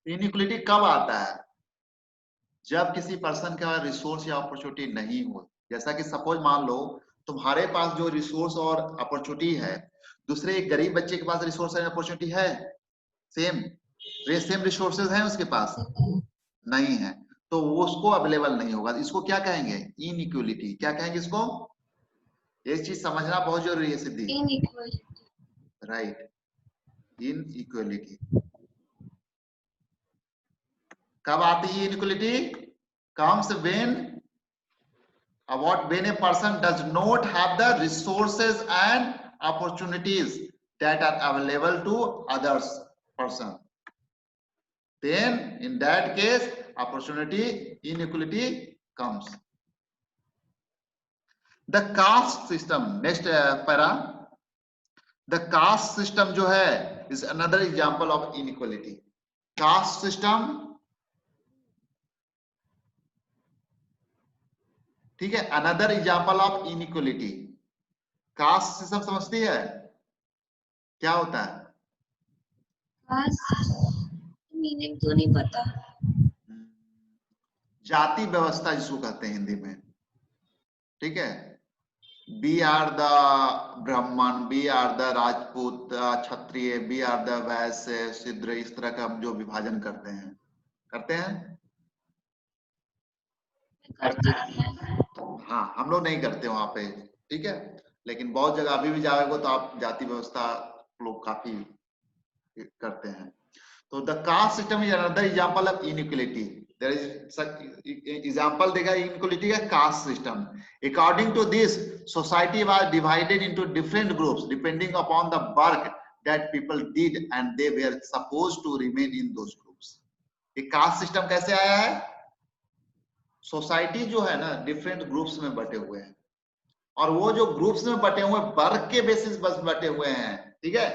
इनइक्वलिटी कब आता है? जब किसी पर्सन के पास रिसोर्स या अपॉर्चुनिटी नहीं हो. जैसा कि सपोज मान लो तुम्हारे पास जो रिसोर्स और अपॉर्चुनिटी है, दूसरे एक गरीब बच्चे के पास रिसोर्स और अपॉर्चुनिटी है, सेम रिसोर्सेज हैं उसके पास, नहीं है, तो वो उसको अवेलेबल नहीं होगा. इसको क्या कहेंगे? इनइक्वलिटी. क्या कहेंगे इसको? एक चीज समझना बहुत जरूरी है सिद्धि. इनइक्वलिटी. Right, inequality. कब आती है inequality? comes when a person does not have the resources and opportunities that are available to others person. Then in that case opportunity inequality comes. The caste system, next para, the caste system जो है is another example of inequality. Caste system, ठीक है, another example of inequality. Caste system समझती है क्या होता है? Meaning तो नहीं पता. जाति व्यवस्था जिसको कहते हैं हिंदी में, ठीक है. Be are the Brahmin, be are the Rajput, Kshatriya, be are the Vaishya, Shudra, इस तरह का जो विभाजन करते हैं. हाँ, हम लोग नहीं करते वहां पे, ठीक है, लेकिन बहुत जगह अभी भी जाओगे तो आप जाति व्यवस्था लोग काफी करते हैं. तो the caste system is another example of inequality. There is example देगा इनइक्वलिटी का caste system. According to this society was divided into different groups depending upon the work that people did and they were supposed to remain in those groups. ये caste system कैसे आया है? Society जो है ना different groups में बटे हुए हैं, और वो जो ग्रुप्स में बटे हुए वर्ग के बेसिस बस बटे हुए हैं, ठीक है.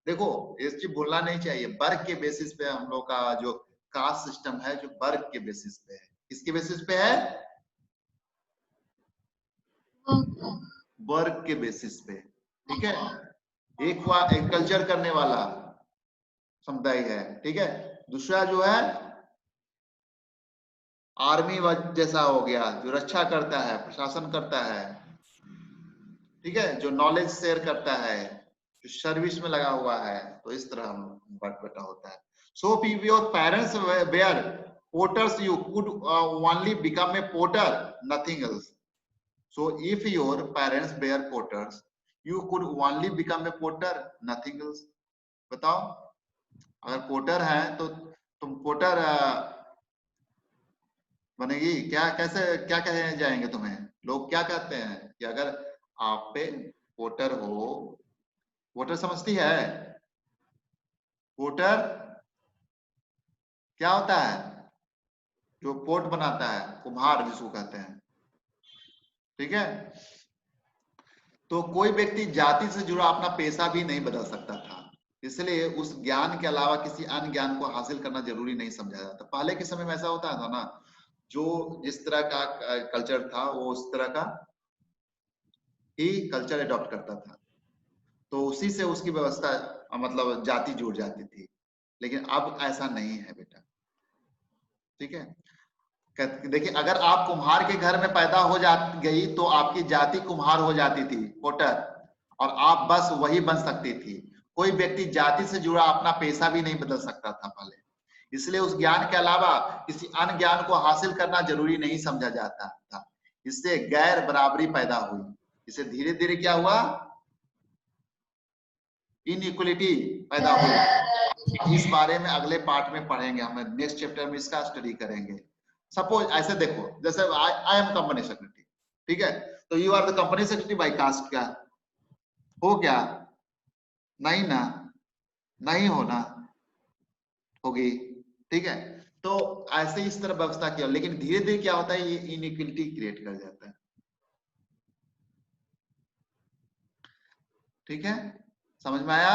देखो इस चीज भूलना नहीं चाहिए, वर्ग के बेसिस पे हम लोग का जो कास्ट सिस्टम है जो वर्ग के बेसिस पे है. किसके बेसिस पे है? वर्ग के बेसिस पे, ठीक है. एक कल्चर करने वाला समुदाय है, ठीक है. दूसरा जो है आर्मी जैसा हो गया, जो रक्षा करता है, प्रशासन करता है, ठीक है, जो नॉलेज शेयर करता है, जो सर्विस में लगा हुआ है. तो इस तरह हम बटा होता है. So if your parents were porters you could only become a porter, nothing else. So if your parents were porters you could only become a porter, nothing else. बताओ, अगर पोर्टर है तो तुम पोर्टर बनेगी क्या? कैसे क्या कहे जाएंगे तुम्हें? लोग क्या कहते हैं कि अगर आप पे पोर्टर हो, पोर्टर समझती है? पोर्टर क्या होता है? जो पोर्ट बनाता है, कुम्हार जिसको कहते हैं, ठीक है. तो कोई व्यक्ति जाति से जुड़ा अपना पेशा भी नहीं बदल सकता था, इसलिए उस ज्ञान के अलावा किसी अन्य ज्ञान को हासिल करना जरूरी नहीं समझा जाता. पहले के समय में ऐसा होता था ना, जो जिस तरह का कल्चर था वो उस तरह का ही कल्चर अडॉप्ट करता था, तो उसी से उसकी व्यवस्था मतलब जाति जुड़ जाती थी. लेकिन अब ऐसा नहीं है बेटा, ठीक है. देखिए, अगर आप कुम्हार के घर में पैदा हो गई तो आपकी जाति कुम्हार हो जाती थी, पोटर. और आप बस वही बन सकती थी। कोई व्यक्ति जाति से जुड़ा अपना पेशा भी नहीं बदल सकता था पहले, इसलिए उस ज्ञान के अलावा किसी अन्य ज्ञान को हासिल करना जरूरी नहीं समझा जाता था। इससे गैर बराबरी पैदा हुई। इससे धीरे धीरे क्या हुआ, इनइक्वलिटी पैदा हुई। इस बारे में अगले पार्ट में पढ़ेंगे, हम नेक्स्ट चैप्टर में इसका स्टडी करेंगे। सपोज ऐसे देखो, जैसे आई एम कंपनी सेक्रेटरी, ठीक है, तो you are the company secretary by caste, क्या हो, क्या नहीं ना, नहीं होना, होगी, ठीक है। तो ऐसे इस तरह व्यवस्था किया, लेकिन धीरे धीरे क्या होता है, ये इनइक्वलिटी क्रिएट कर जाता है, ठीक है, समझ में आया।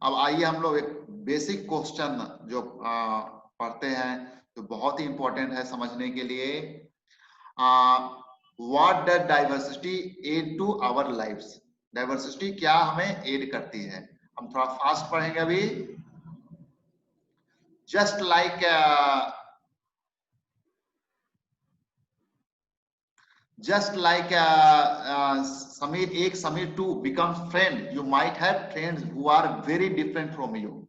अब आइए हम लोग एक बेसिक क्वेश्चन जो पढ़ते हैं, जो बहुत ही इंपॉर्टेंट है समझने के लिए। What does diversity add to our lives? Diversity क्या हमें एड करती है? हम थोड़ा फास्ट पढ़ेंगे अभी। Just like Samir 1, Samir 2 becomes friend. You might have friends who are very different from you.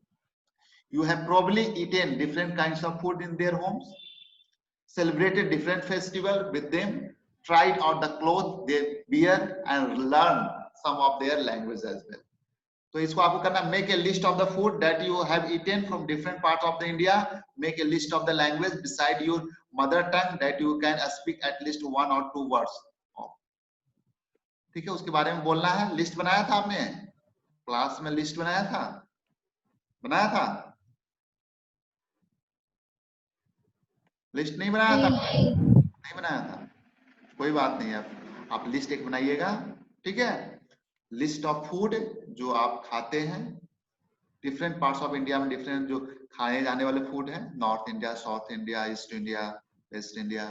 You have probably eaten different kinds of food in their homes, celebrated different festivals with them, tried out the clothes they wear, and learned some of their language as well. तो इसको आपको करना, make a list of the food that you have eaten from different parts of the India, make a list of the language beside your mother tongue that you can speak at least 1 or 2 words of, ठीक है, उसके बारे में बोलना है। List बनाया था आपने क्लास में, लिस्ट बनाया था, बनाया था, लिस्ट नहीं बनाया था, नहीं बनाया था, कोई बात नहीं, आप लिस्ट एक बनाइएगा, ठीक है। लिस्ट ऑफ फूड जो आप खाते हैं, डिफरेंट पार्ट्स ऑफ इंडिया में डिफरेंट जो खाए जाने वाले फूड है, north India, south India, east India, waste India,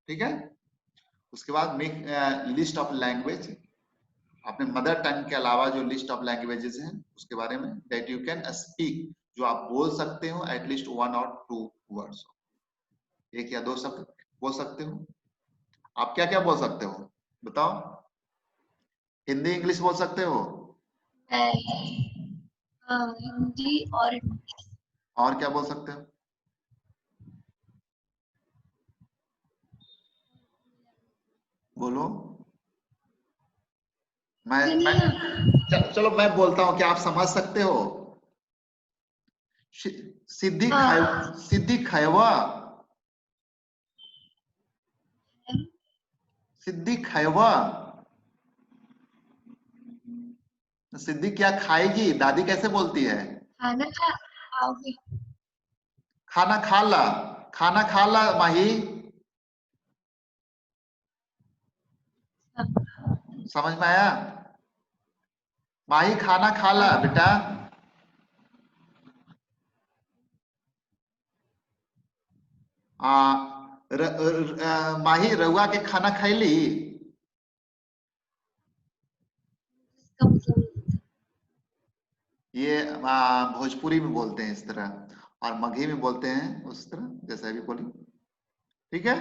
ठीक है। उसके बाद मेक लिस्ट ऑफ लैंग्वेज, अपने मदर टंग के अलावा जो लिस्ट ऑफ लैंग्वेजेस हैं उसके बारे में, दैट यू कैन स्पीक, जो आप बोल सकते हो एटलीस्ट 1 or 2 वर्ड्स, 1 या 2 शब्द बोल सकते हो। आप क्या क्या बोल सकते हो बताओ? हिंदी इंग्लिश बोल सकते हो? हिंदी और क्या बोल सकते हो? बोलो। चलो मैं बोलता हूँ, क्या आप समझ सकते हो? सिद्धि खैवा, सिद्धि खैवा, सिद्धि क्या खाएगी? दादी कैसे बोलती है? खाना खा ला, खाना खा ला माही, समझ में आया? माही खाना खा ला बेटा। माही रउआ के खाना खैली? ये भोजपुरी में बोलते हैं इस तरह, और मगही में बोलते हैं उस तरह, जैसे अभी बोली, ठीक है।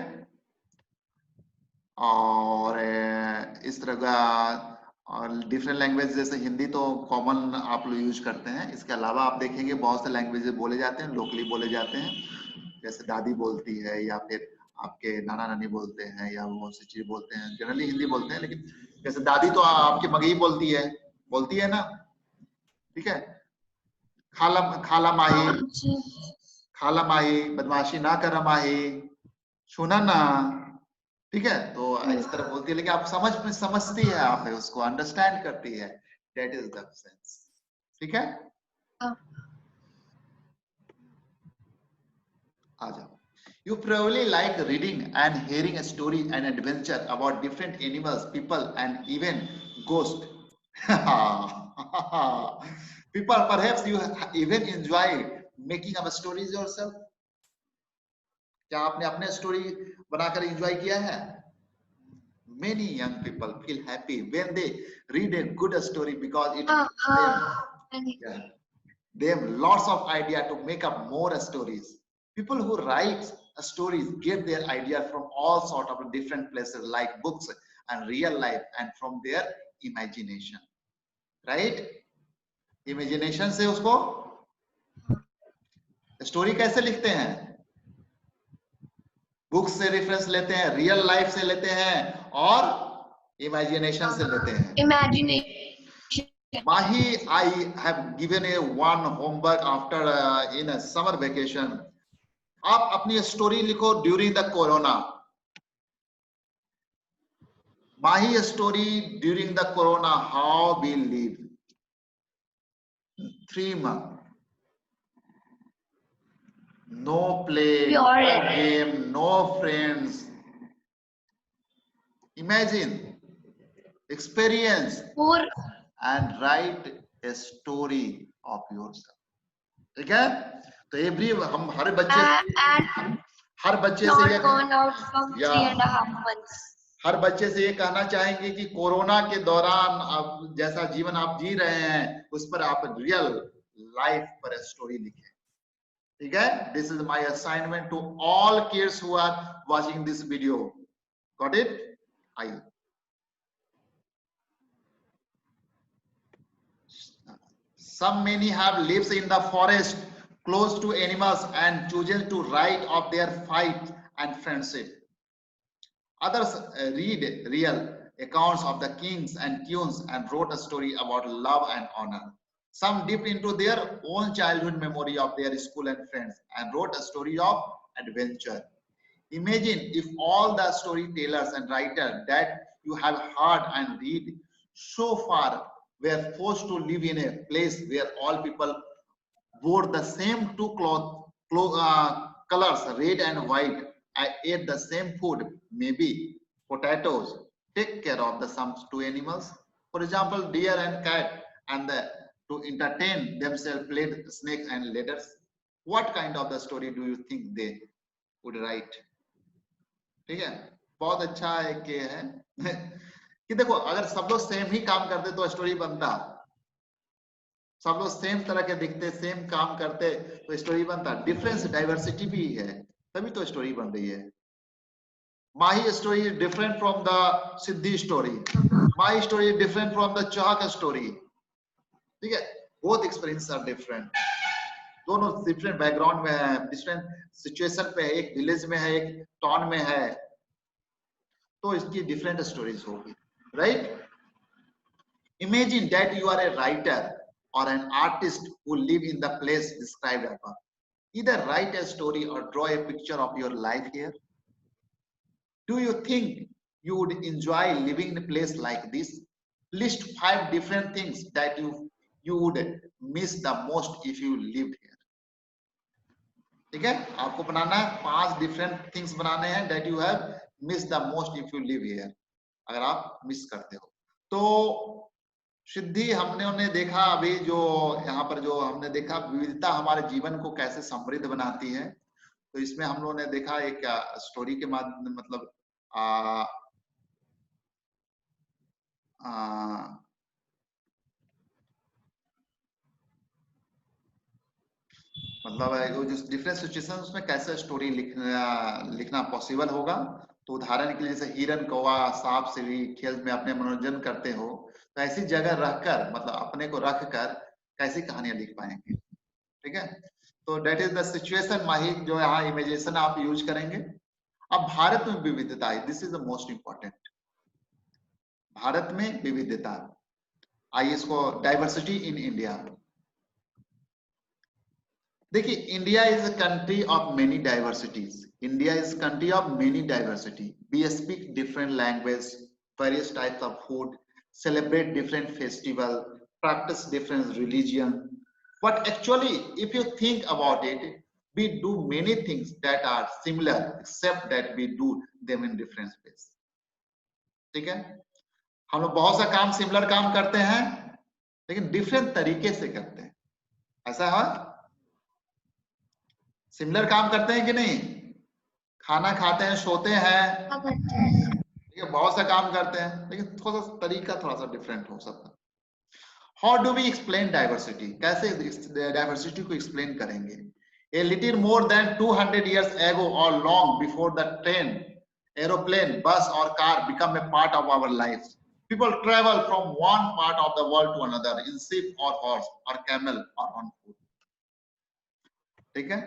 और इस तरह का, और डिफरेंट लैंग्वेज, जैसे हिंदी तो कॉमन आप लोग यूज करते हैं, इसके अलावा आप देखेंगे बहुत से लैंग्वेजेस बोले जाते हैं, लोकली बोले जाते हैं, जैसे दादी बोलती है, या फिर आपके नाना नानी बोलते हैं, या बहुत सी चीज बोलते हैं, जनरली हिंदी बोलते हैं, लेकिन जैसे दादी तो आपकी मगही बोलती है ना, ठीक है। खाला खाला माही, खाला माही, बदमाशी ना कर माही, सुना ना, ठीक है। तो इस तरह बोलती है, लेकिन आप समझती है, आप उसको अंडरस्टैंड करती है, दैट इज द सेंस, ठीक है। आ जाओ। You probably like reading and hearing a story and adventure about different animals, people, and even ghosts. People, perhaps you even enjoy making up stories yourself. क्या आपने अपने story बनाकर enjoy किया है? Many young people feel happy when they read a good story because it they have lots of idea to make up more stories. People who write stories get their idea from all sort of different places like books and real life and from their imagination, right? Imagination से उसको story कैसे लिखते हैं? Book से reference लेते हैं, real life से लेते हैं और इमेजिनेशन से लेते हैं। Imagination. Mahi, I have given a one homework after in a summer vacation. आप अपनी स्टोरी लिखो during the corona. Mahi story during the corona, how we live. 3 months. No play, no game, no friends. Imagine, experience, and write a story of yourself. ठीक है? तो every हम हर बच्चे से ये gone out from 3.5 months. हर बच्चे से ये कहना चाहेंगे कि कोरोना के दौरान आप जैसा जीवन आप जी रहे हैं उस पर आप रियल लाइफ पर स्टोरी लिखें। ठीक है? This is my assignment to all kids who are watching this video. Got it? I some many have lives in the forest close to animals and chosen to write of their fight and friendship. Others read real accounts of the kings and queens and wrote a story about love and honor. Some dipped into their own childhood memory of their school and friends and wrote a story of adventure. Imagine if all the storytellers and writers that you have heard and read so far were forced to live in a place where all people wore the same two colors, red and white. I ate the same food, maybe potatoes, take care of the some two animals. For example, deer and cat, and to entertain themselves played snakes and ladders. What kind of the story do you think they would write? ठीक है? बहुत अच्छा एक ये है कि देखो अगर सब लोग सेम ही काम करते तो स्टोरी बनता। सब लोग सेम तरह के दिखते, सेम काम करते तो स्टोरी बनता। डिफरेंस, डाइवर्सिटी भी है, तभी तो स्टोरी बन रही है। Mahi story is different from the Siddhi story. Mahi story is different from the Chahak story. ठीक है? Both experience are different. दोनों डिफरेंट बैकग्राउंड में है, डिफरेंट सिचुएशन पे है, एक विलेज में है, एक टाउन में है, तो इसकी डिफरेंट स्टोरीज होगी। Right? Imagine that you are a writer or an artist who live in the place described above. Either write a story or draw a picture of your life here. Do you think you would enjoy living in a place like this? List 5 different things that you would miss the most if you lived here. ठीक है? आपको बनाना है 5 different things बनाने हैं that you have missed the most if you live here. अगर आप miss करते हो तो सिद्धि हमने उन्हें देखा। अभी जो यहाँ पर जो हमने देखा विविधता हमारे जीवन को कैसे समृद्ध बनाती है, तो इसमें हम लोगों ने देखा एक स्टोरी के माध्यम मतलब वो जो डिफरेंट सिचुएशन उसमें कैसे स्टोरी लिखना पॉसिबल होगा। तो उदाहरण के लिए जैसे हिरन, कौवा, सांप से भी खेल में अपने मनोरंजन करते हो, तो ऐसी जगह रहकर मतलब अपने को रखकर कैसी कहानियां लिख पाएंगे। ठीक है? तो दैट इज द सिचुएशन माही, जो यहाँ इमेजिनेशन आप यूज करेंगे। अब भारत में विविधता है, this is the most important. Bharat में विविधता, आइए इसको डाइवर्सिटी इन इंडिया। देखिए, India is a country of many diversities. India is country of many diversity. We speak different language, various types of food, celebrate different festival, practice different religion. But actually, if you think about it, we do many things that are similar, except that we do them in different ways. ठीक है? हम लोग बहुत सा काम similar काम करते हैं, लेकिन डिफरेंट तरीके से करते हैं। ऐसा है? सिमिलर काम करते हैं कि नहीं? खाना खाते हैं, सोते हैं, बहुत सा काम करते हैं, लेकिन थोड़ा सा तरीका थोड़ा सा डिफरेंट हो सकता है। How do we explain diversity? कैसे डाइवर्सिटी को एक्सप्लेन करेंगे? A little more than 200 years ago or long before the train, aeroplane, bus or car become a part of our lives, People travel from one part of the world to another in ship or horse or camel or on foot. ठीक है,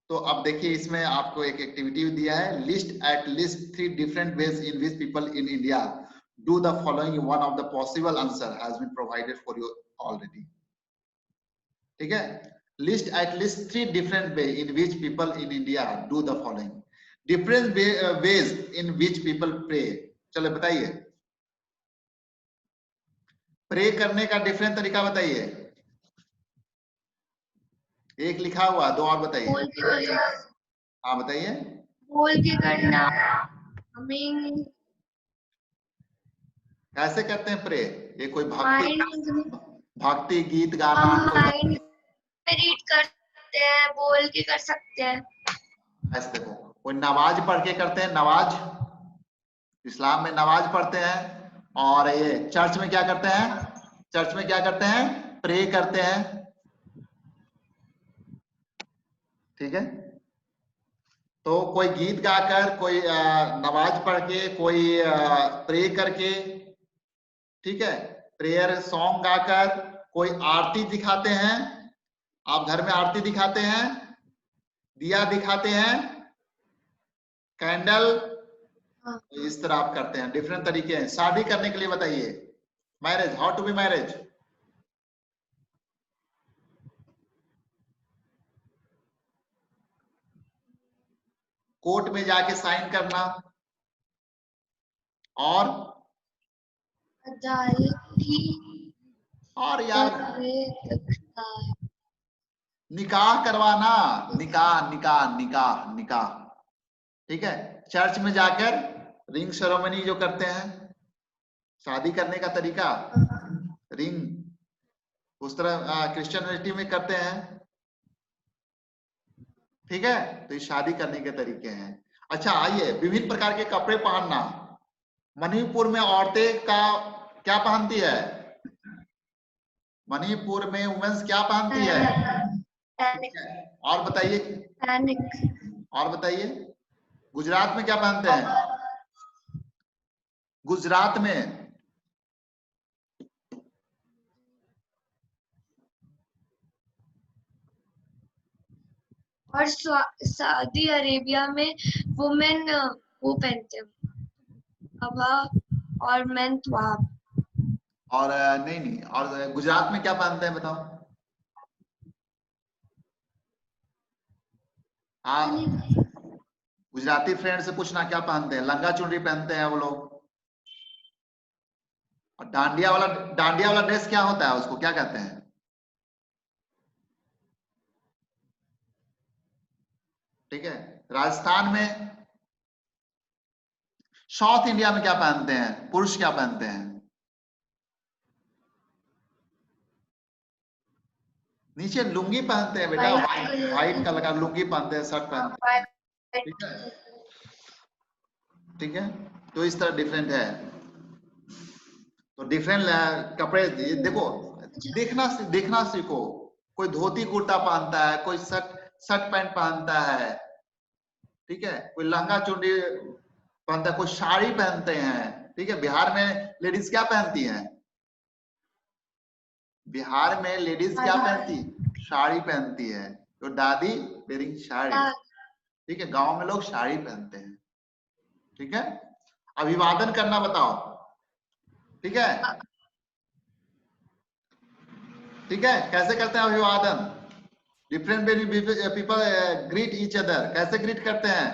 तो अब देखिए इसमें आपको एक activity दिया है, list at least 3 different ways in which people in India do the following. One of the possible answer has been provided for you already. ठीक है, list at least 3 different ways in which people in India do the following. Different ways in which people pray. चलो बताइए, pray करने का different तरीका बताइए। एक लिखा हुआ, दो और बताइए। हाँ बताइए। बोल के करना, हमें कैसे करते हैं प्रे? ये कोई माइंड भक्ति गीत गाना, हम माइंड में रीड करते हैं, बोल के कर सकते हैं। ऐसे देखो, कोई नमाज पढ़ के करते हैं, नमाज इस्लाम में नमाज पढ़ते हैं। और ये चर्च में क्या करते हैं? चर्च में क्या करते हैं? प्रे करते हैं। ठीक है, तो कोई गीत गाकर, कोई नमाज पढ़ के, कोई प्रे करके, ठीक है, प्रेयर सॉन्ग गाकर, कोई आरती दिखाते हैं। आप घर में आरती दिखाते हैं, दिया दिखाते हैं, कैंडल, इस तरह आप करते हैं। डिफरेंट तरीके हैं। शादी करने के लिए बताइए, marriage, how to be marriage? Court में जाके साइन करना, और यार निकाह करवाना, निकाह निकाह निकाह निकाह। ठीक है, चर्च में जाकर रिंग सेरेमनी जो करते हैं, शादी करने का तरीका रिंग, उस तरह क्रिश्चियनिटी में करते हैं। ठीक है, तो ये शादी करने के तरीके हैं। अच्छा आइए, विभिन्न प्रकार के कपड़े पहनना। मणिपुर में औरतें का क्या पहनती है? मणिपुर में वुमेन्स क्या पहनती है? और बताइए, और बताइए, गुजरात में क्या पहनते हैं? गुजरात में और सऊदी अरेबिया में वुमेन वो पहनते हैं अबा और मेन त्वाब। और नहीं, और गुजरात में क्या पहनते हैं बताओ? हाँ, गुजराती फ्रेंड से पूछना क्या पहनते हैं। लंगा चुनरी पहनते हैं वो लोग। और डांडिया वाला ड्रेस क्या होता है, उसको क्या कहते हैं? ठीक है, राजस्थान में, साउथ इंडिया में क्या पहनते हैं? पुरुष क्या पहनते हैं? नीचे लुंगी पहनते हैं बेटा, व्हाइट कलर का लुंगी पहनते हैं, शर्ट पहनते हैं। ठीक है, ठीक है, तो इस तरह डिफरेंट है। तो डिफरेंट कपड़े देखो, देखना सीखो। कोई धोती कुर्ता पहनता है, कोई शर्ट पैंट पहनता है। ठीक है, कोई लहंगा चुन्नी पहनता है, कोई साड़ी पहनते हैं। ठीक है, बिहार में लेडीज क्या पहनती हैं? बिहार में लेडीज क्या पहनती? साड़ी पहनती है। तो दादी वेयरिंग साड़ी। ठीक है, गांव में लोग साड़ी पहनते हैं। ठीक है, अभिवादन करना बताओ। ठीक है, ठीक है, कैसे करते हैं अभिवादन? Different people greet each other, कैसे ग्रीट करते हैं?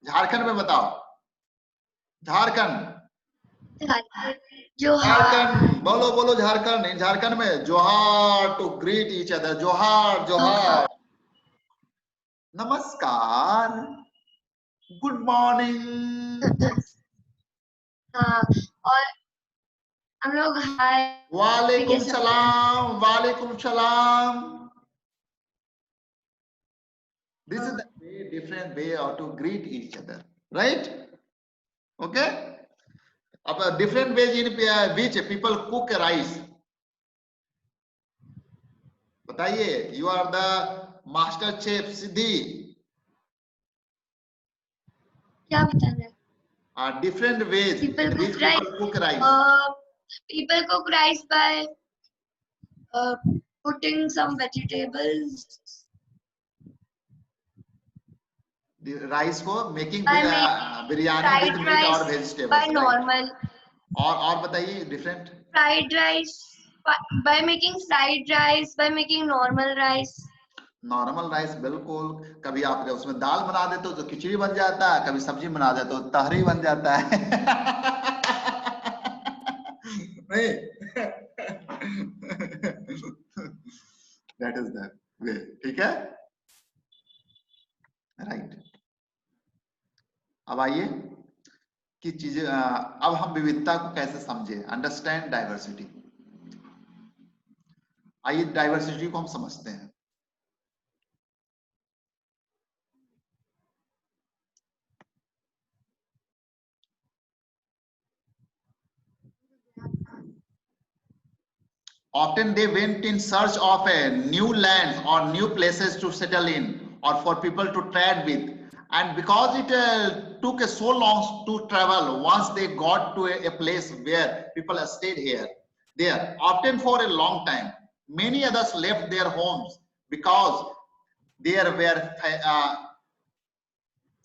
झारखंड में बताओ, झारखंड झारखंड बोलो, बोलो झारखंड। झारखंड में जोहार टू ग्रीट ईच अदर, जोहार जोहार, नमस्कार, गुड मॉर्निंग। हाँ, और हम लोग वालेकुम सलाम, वालेकुम सलाम। This is the way, different way how to greet each other, right? Okay. अब different ways in which people cook rice. बताइए, you are the master chef सिद्धि। क्या बताना है? Different ways in which people cook rice. People cook rice by putting some vegetables. The rice को making By making biryani with fried meat or rice by vegetables, right? normal और बताइए different. fried rice by making fried rice, by making normal rice. Normal rice बिल्कुल, कभी आप उसमें दाल बना देते हो तो खिचड़ी बन जाता है, कभी सब्जी बना देते हो तहरी बन जाता है। नहीं, दैट इज दैट वे, ठीक है, राइट। अब आइए कि चीजें अब हम विविधता को कैसे समझे, अंडरस्टैंड डाइवर्सिटी। आइए डाइवर्सिटी को हम समझते हैं। Often they went in search of a new lands or new places to settle in or for people to trade with, and because it took so long to travel, once they got to a place where people stayed there often for a long time, many others left their homes because there were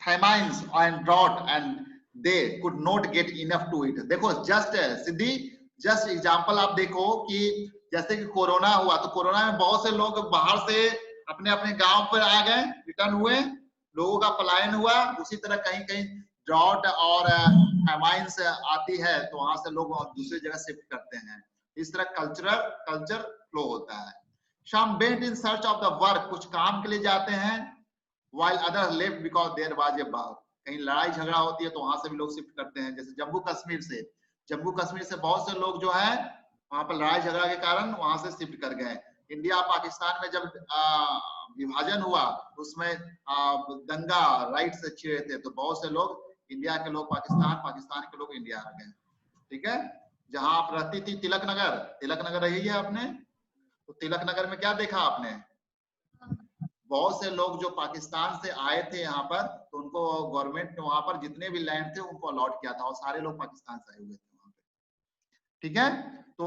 famines and drought and they could not get enough to eat। देखो just सिद्धि, just example आप देखो कि जैसे कि corona हुआ तो corona में बहुत से लोग बाहर से अपने अपने गांव पर आ गए, रिटर्न हुए, लोगों का पलायन हुआ। उसी तरह कहीं कहीं ड्राउट और famines आती है तो वहां से लोग दूसरी जगह शिफ्ट करते हैं। इस तरह कल्चर फ्लो होता है। some went in search of the work, कुछ काम के लिए जाते हैं, while others left because there was a war, कहीं लड़ाई झगड़ा होती है तो वहां से भी लोग शिफ्ट करते हैं। जैसे जम्मू कश्मीर से बहुत से लोग जो है वहां पर लड़ाई झगड़ा के कारण वहां से शिफ्ट कर गए। इंडिया पाकिस्तान में जब विभाजन हुआ उसमें दंगा राइट्स छिड़े थे तो बहुत से लोग, इंडिया के लोग पाकिस्तान के लोग इंडिया आ गए। ठीक है, जहां आप रहती थी तिलक नगर रही है आपने, तो तिलक नगर में क्या देखा आपने, बहुत से लोग जो पाकिस्तान से आए थे यहाँ पर तो उनको गवर्नमेंट ने वहां पर जितने भी लैंड थे उनको अलॉट किया था और सारे लोग पाकिस्तान से आए हुए थे वहां पे। ठीक है, तो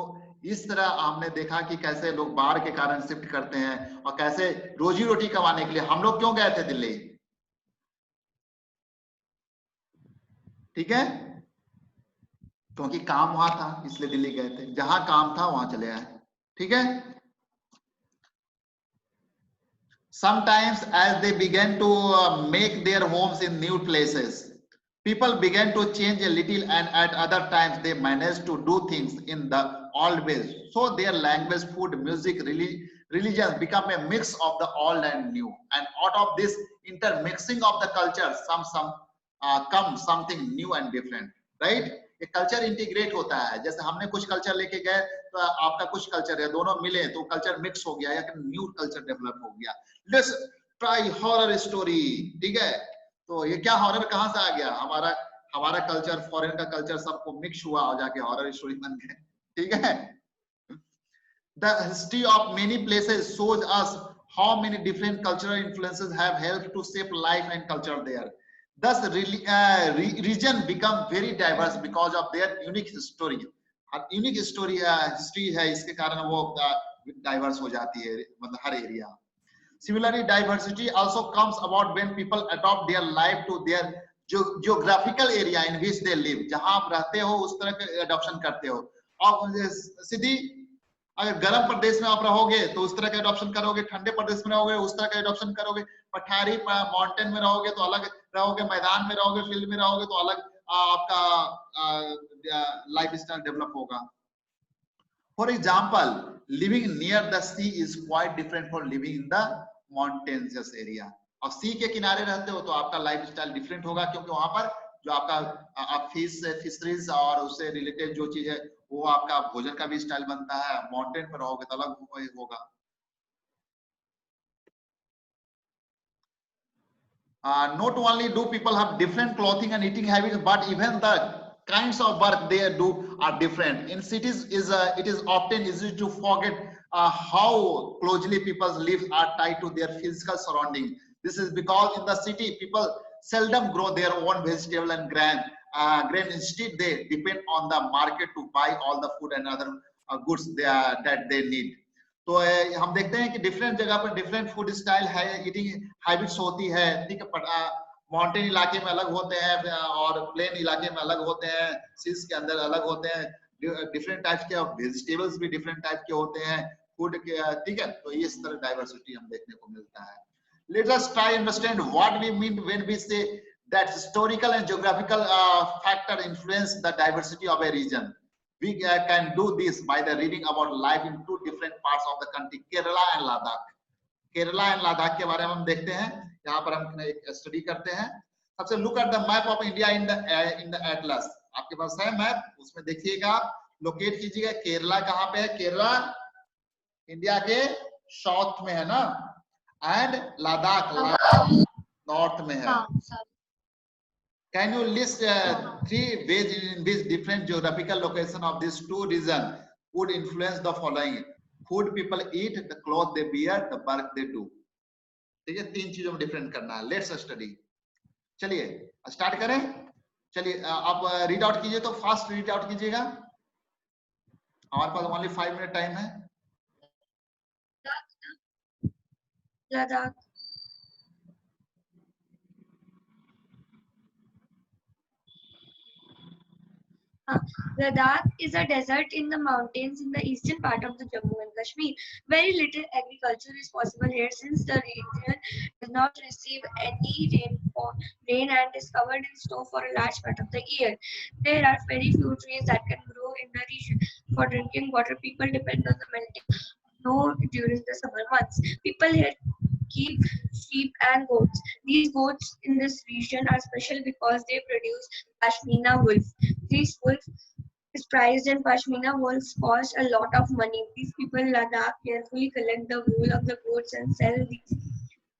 इस तरह हमने देखा कि कैसे लोग बाढ़ के कारण शिफ्ट करते हैं और कैसे रोजी रोटी कमाने के लिए हम लोग क्यों गए थे दिल्ली। ठीक है, क्योंकि काम वहां था इसलिए दिल्ली गए थे, जहां काम था वहां चले आए। ठीक है, sometimes as they began to make their homes in new places, people began to change a little, and at other times they managed to do things in the old ways, so their language, food, music, religion become a mix of the old and new, and out of this intermixing of the culture come something new and different, right? ये culture integrate होता है, जैसे हमने कुछ culture लेके गए तो आपका कुछ कल्चर है, दोनों मिले तो कल्चर मिक्स हो गया या न्यू कल्चर डेवलप हो गया। Let's try horror story. ठीक है, तो ये क्या हॉरर कहां से आ गया, हमारा कल्चर फॉरेन का कल्चर सबको मिक्स हुआ और जाके हॉरर स्टोरी बन गए। ठीक है, the history of many places shows us how many different cultural influences have helped to shape life and culture there, thus region become very diverse because of their unique history। Unique history है, इसके कारण वो diverse हो जाती है, मतलब हर area. Similarly, diversity also comes about when people adopt their life to their geographical area in which they live। जहां आप रहते हो उस तरह के अडॉप्शन करते हो। और सीधी अगर गर्म प्रदेश में आप रहोगे तो उस तरह का अडॉप्शन करोगे, ठंडे प्रदेश में रहोगे उस तरह का अडॉप्शन करोगे, पठारी माउंटेन में रहोगे तो अलग रहोगे, मैदान में रहोगे, फील्ड में रहोगे तो अलग आपका लाइफ स्टाइल डेवलप होगा। For example, living near the sea is quite different from living in the mountainous area। और सी के किनारे रहते हो तो आपका लाइफ स्टाइल डिफरेंट होगा, क्योंकि वहां पर जो आपका आप फिशरीज और उससे रिलेटेड जो चीज है वो आपका भोजन का भी स्टाइल बनता है। माउंटेन पर रहोगे तो अलग होगा। Not only do people have different clothing and eating habits, but even the kinds of work they do are different। In cities, it is often easy to forget how closely people's lives are tied to their physical surrounding। This is because in the city, people seldom grow their own vegetable and grain, grain. Instead, they depend on the market to buy all the food and other goods that they need. तो हम देखते हैं कि different जगह पर different food style है, eating habits होती है, ठीक है। माउंटेन इलाके में अलग होते हैं और प्लेन इलाके में अलग होते हैं, सीज के अंदर अलग होते हैं, डिफरेंट टाइप्स के वेजिटेबल्स भी डिफरेंट टाइप के होते हैं फूड के, ठीक है। तो इस तरह डाइवर्सिटी हम देखने को मिलता है। Let us try understand what we mean when we say that historical and geographical factor influence the diversity of a region. We can do this by the reading about life in two different parts of the country, Kerala and Ladakh. Kerala and Ladakh के बारे में हम देखते हैं, यहाँ पर हम एक स्टडी करते हैं। सबसे look at the map of India in the Atlas. आपके पास है मैप, उसमें देखिएगा, लोकेट कीजिएगा केरला कहाँ पे है। केरला इंडिया के साउथ में है ना, एंड लद्दाख नॉर्थ में है। Can you list 3 ways in which different geographical location of these two regions would influence the following? Food people eat, the clothes they wear, the work they do. ठीक है, 3 चीजों में different करना है। Let's study. चलिए start करें। चलिए आप रीड आउट कीजिए, तो फास्ट रीड आउट कीजिएगा, हमारे पास ओनली 5 मिनट टाइम है। Ladakh. Ladakh is a desert in the mountains in the eastern part of the Jammu and Kashmir. Very little agriculture is possible here since the region does not receive any rain and is covered in snow for a large part of the year. There are very few trees that can grow in the region. For drinking water, people depend on the melting snow during the summer months. People here keep sheep and goats. These goats in this region are special because they produce Pashmina wool. This wool is prized and Pashmina wools cost a lot of money. These people in Ladakh carefully collect the wool of the goats and sell these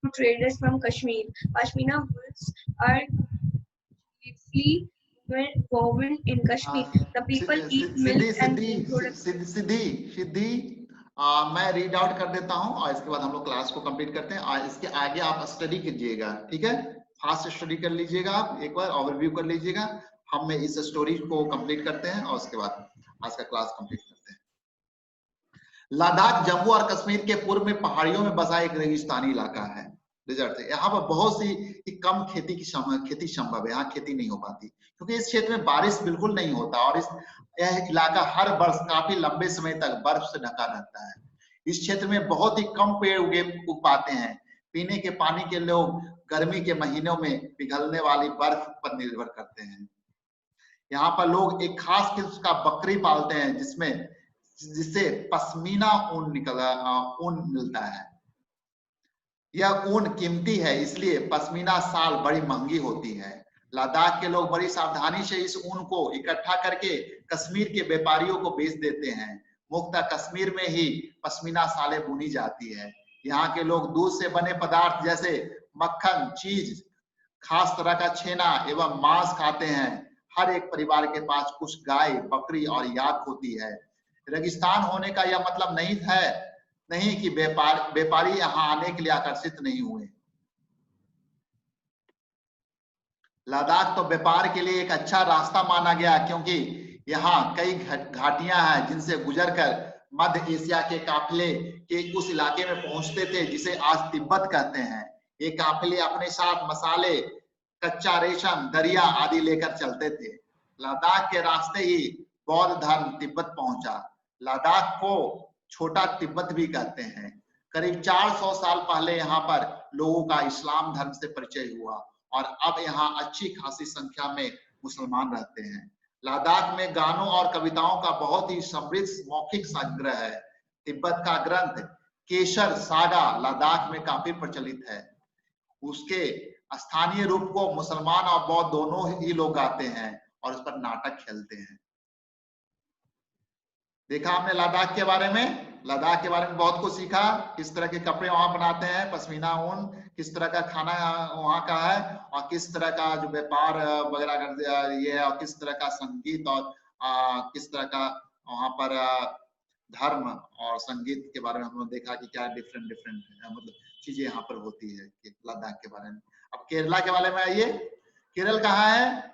to traders from Kashmir. Pashmina wools are chiefly woven in Kashmir. The people eat milk and meat products. सिद्धि मैं read out कर देता हूं और इसके बाद हम लोग class को कंप्लीट करते हैं, और इसके आगे आप स्टडी कीजिएगा, ठीक है। फास्ट स्टडी कर लीजिएगा, आप एक बार ओवरव्यू कर लीजिएगा। हम इस स्टोरी को कंप्लीट करते हैं और उसके बाद आज का क्लास कंप्लीट करते हैं। लद्दाख जम्मू और कश्मीर के पूर्व में पहाड़ियों में बसा एक रेगिस्तानी इलाका है, डिजर्ट है। यहाँ पर बहुत सी कम खेती संभव है, यहाँ खेती नहीं हो पाती क्योंकि इस क्षेत्र में बारिश बिल्कुल नहीं होता, और यह इलाका हर वर्ष काफी लंबे समय तक बर्फ से ढका रहता है। इस क्षेत्र में बहुत ही कम पेड़ उग पाते हैं। पीने के पानी के लोग गर्मी के महीनों में पिघलने वाली बर्फ पर निर्भर करते हैं। यहाँ पर लोग एक खास किस्म का बकरी पालते हैं जिससे पश्मीना ऊन मिलता है। यह ऊन कीमती है, इसलिए पश्मीना शाल बड़ी महंगी होती है। लद्दाख के लोग बड़ी सावधानी से इस ऊन को इकट्ठा करके कश्मीर के व्यापारियों को बेच देते हैं। मुख्यतः कश्मीर में ही पश्मीना शालें बुनी जाती है। यहाँ के लोग दूध से बने पदार्थ जैसे मक्खन, चीज, खास तरह का छेना एवं मांस खाते हैं। हर एक परिवार के पास कुछ गाय, बकरी और याक होती है। रेगिस्तान होने का यह मतलब नहीं कि व्यापारी यहाँ आने के लिए आकर्षित नहीं हुए। लद्दाख तो व्यापार के लिए एक अच्छा रास्ता माना गया क्योंकि यहाँ कई घाटियां हैं जिनसे गुजरकर मध्य एशिया के काफिले के उस इलाके में पहुंचते थे जिसे आज तिब्बत कहते हैं। ये काफिले अपने साथ मसाले, कच्चा रेशम, दरिया आदि लेकर चलते थे। लद्दाख के रास्ते ही बौद्ध धर्म तिब्बत पहुंचा। लद्दाख को छोटा तिब्बत भी कहते हैं। करीब 400 साल पहले यहाँ पर लोगों का इस्लाम धर्म से परिचय हुआ और अब यहाँ अच्छी खासी संख्या में मुसलमान रहते हैं। लद्दाख में गानों और कविताओं का बहुत ही समृद्ध मौखिक संग्रह है। तिब्बत का ग्रंथ केसर सागा लद्दाख में काफी प्रचलित है। उसके स्थानीय रूप को मुसलमान और बौद्ध दोनों ही लोग गाते हैं और उस पर नाटक खेलते हैं। देखा हमने लद्दाख के बारे में बहुत कुछ सीखा। किस तरह के कपड़े वहां बनाते हैं, पश्मीना ऊन, किस तरह का खाना वहां का है और किस तरह का जो व्यापार वगैरह ये है, और किस तरह का संगीत और किस तरह का वहां पर धर्म और संगीत के बारे में हम लोग देखा कि क्या डिफरेंट मतलब चीजें यहाँ पर होती है लद्दाख के बारे में। अब केरला के बारे में आइए। केरल कहाँ है?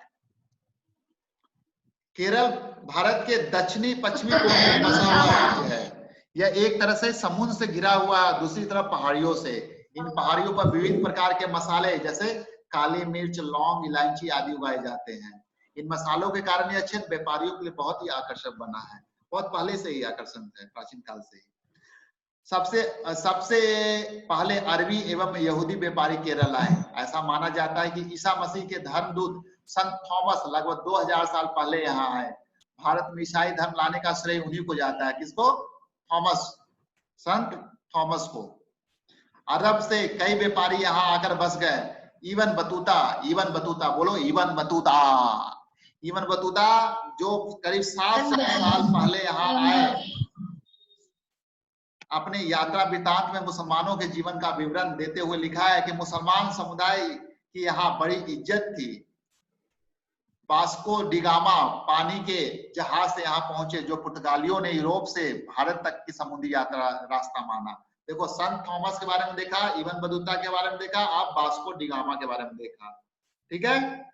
केरल भारत के दक्षिणी पश्चिमी कोने में बसा हुआ राज्य है। यह एक तरह से समुद्र से घिरा हुआ है, दूसरी तरफ पहाड़ियों से। इन पहाड़ियों पर विभिन्न प्रकार के मसाले जैसे काली मिर्च, लौंग, इलायची आदि उगाए जाते हैं। इन मसालों के कारण यह क्षेत्र व्यापारियों के लिए बहुत ही आकर्षक बना है। बहुत पहले से ही आकर्षण है, प्राचीन काल से ही। सबसे सबसे पहले अरबी एवं यहूदी व्यापारी केरल आए। ऐसा माना जाता है कि ईसा मसीह के धर्मदूत संत थॉमस लगभग 2000 साल पहले यहाँ आए। भारत में ईसाई धर्म लाने का श्रेय उन्हीं को जाता है। किसको? थॉमस, संत थॉमस को। अरब से कई व्यापारी यहाँ आकर बस गए। इबन बतूता बोलो, इबन बतूता। इबन बतूता जो करीब 700 साल पहले यहाँ आए, अपने यात्रा वृतांत में मुसलमानों के जीवन का विवरण देते हुए लिखा है कि मुसलमान समुदाय की यहाँ बड़ी इज्जत थी। वास्को डिगामा पानी के जहाज से यहाँ पहुंचे, जो पुर्तगालियों ने यूरोप से भारत तक की समुद्री यात्रा रास्ता माना। देखो, संत थॉमस के बारे में देखा, इबन बतूता के बारे में देखा, आप वास्को डिगामा के बारे में देखा, ठीक है,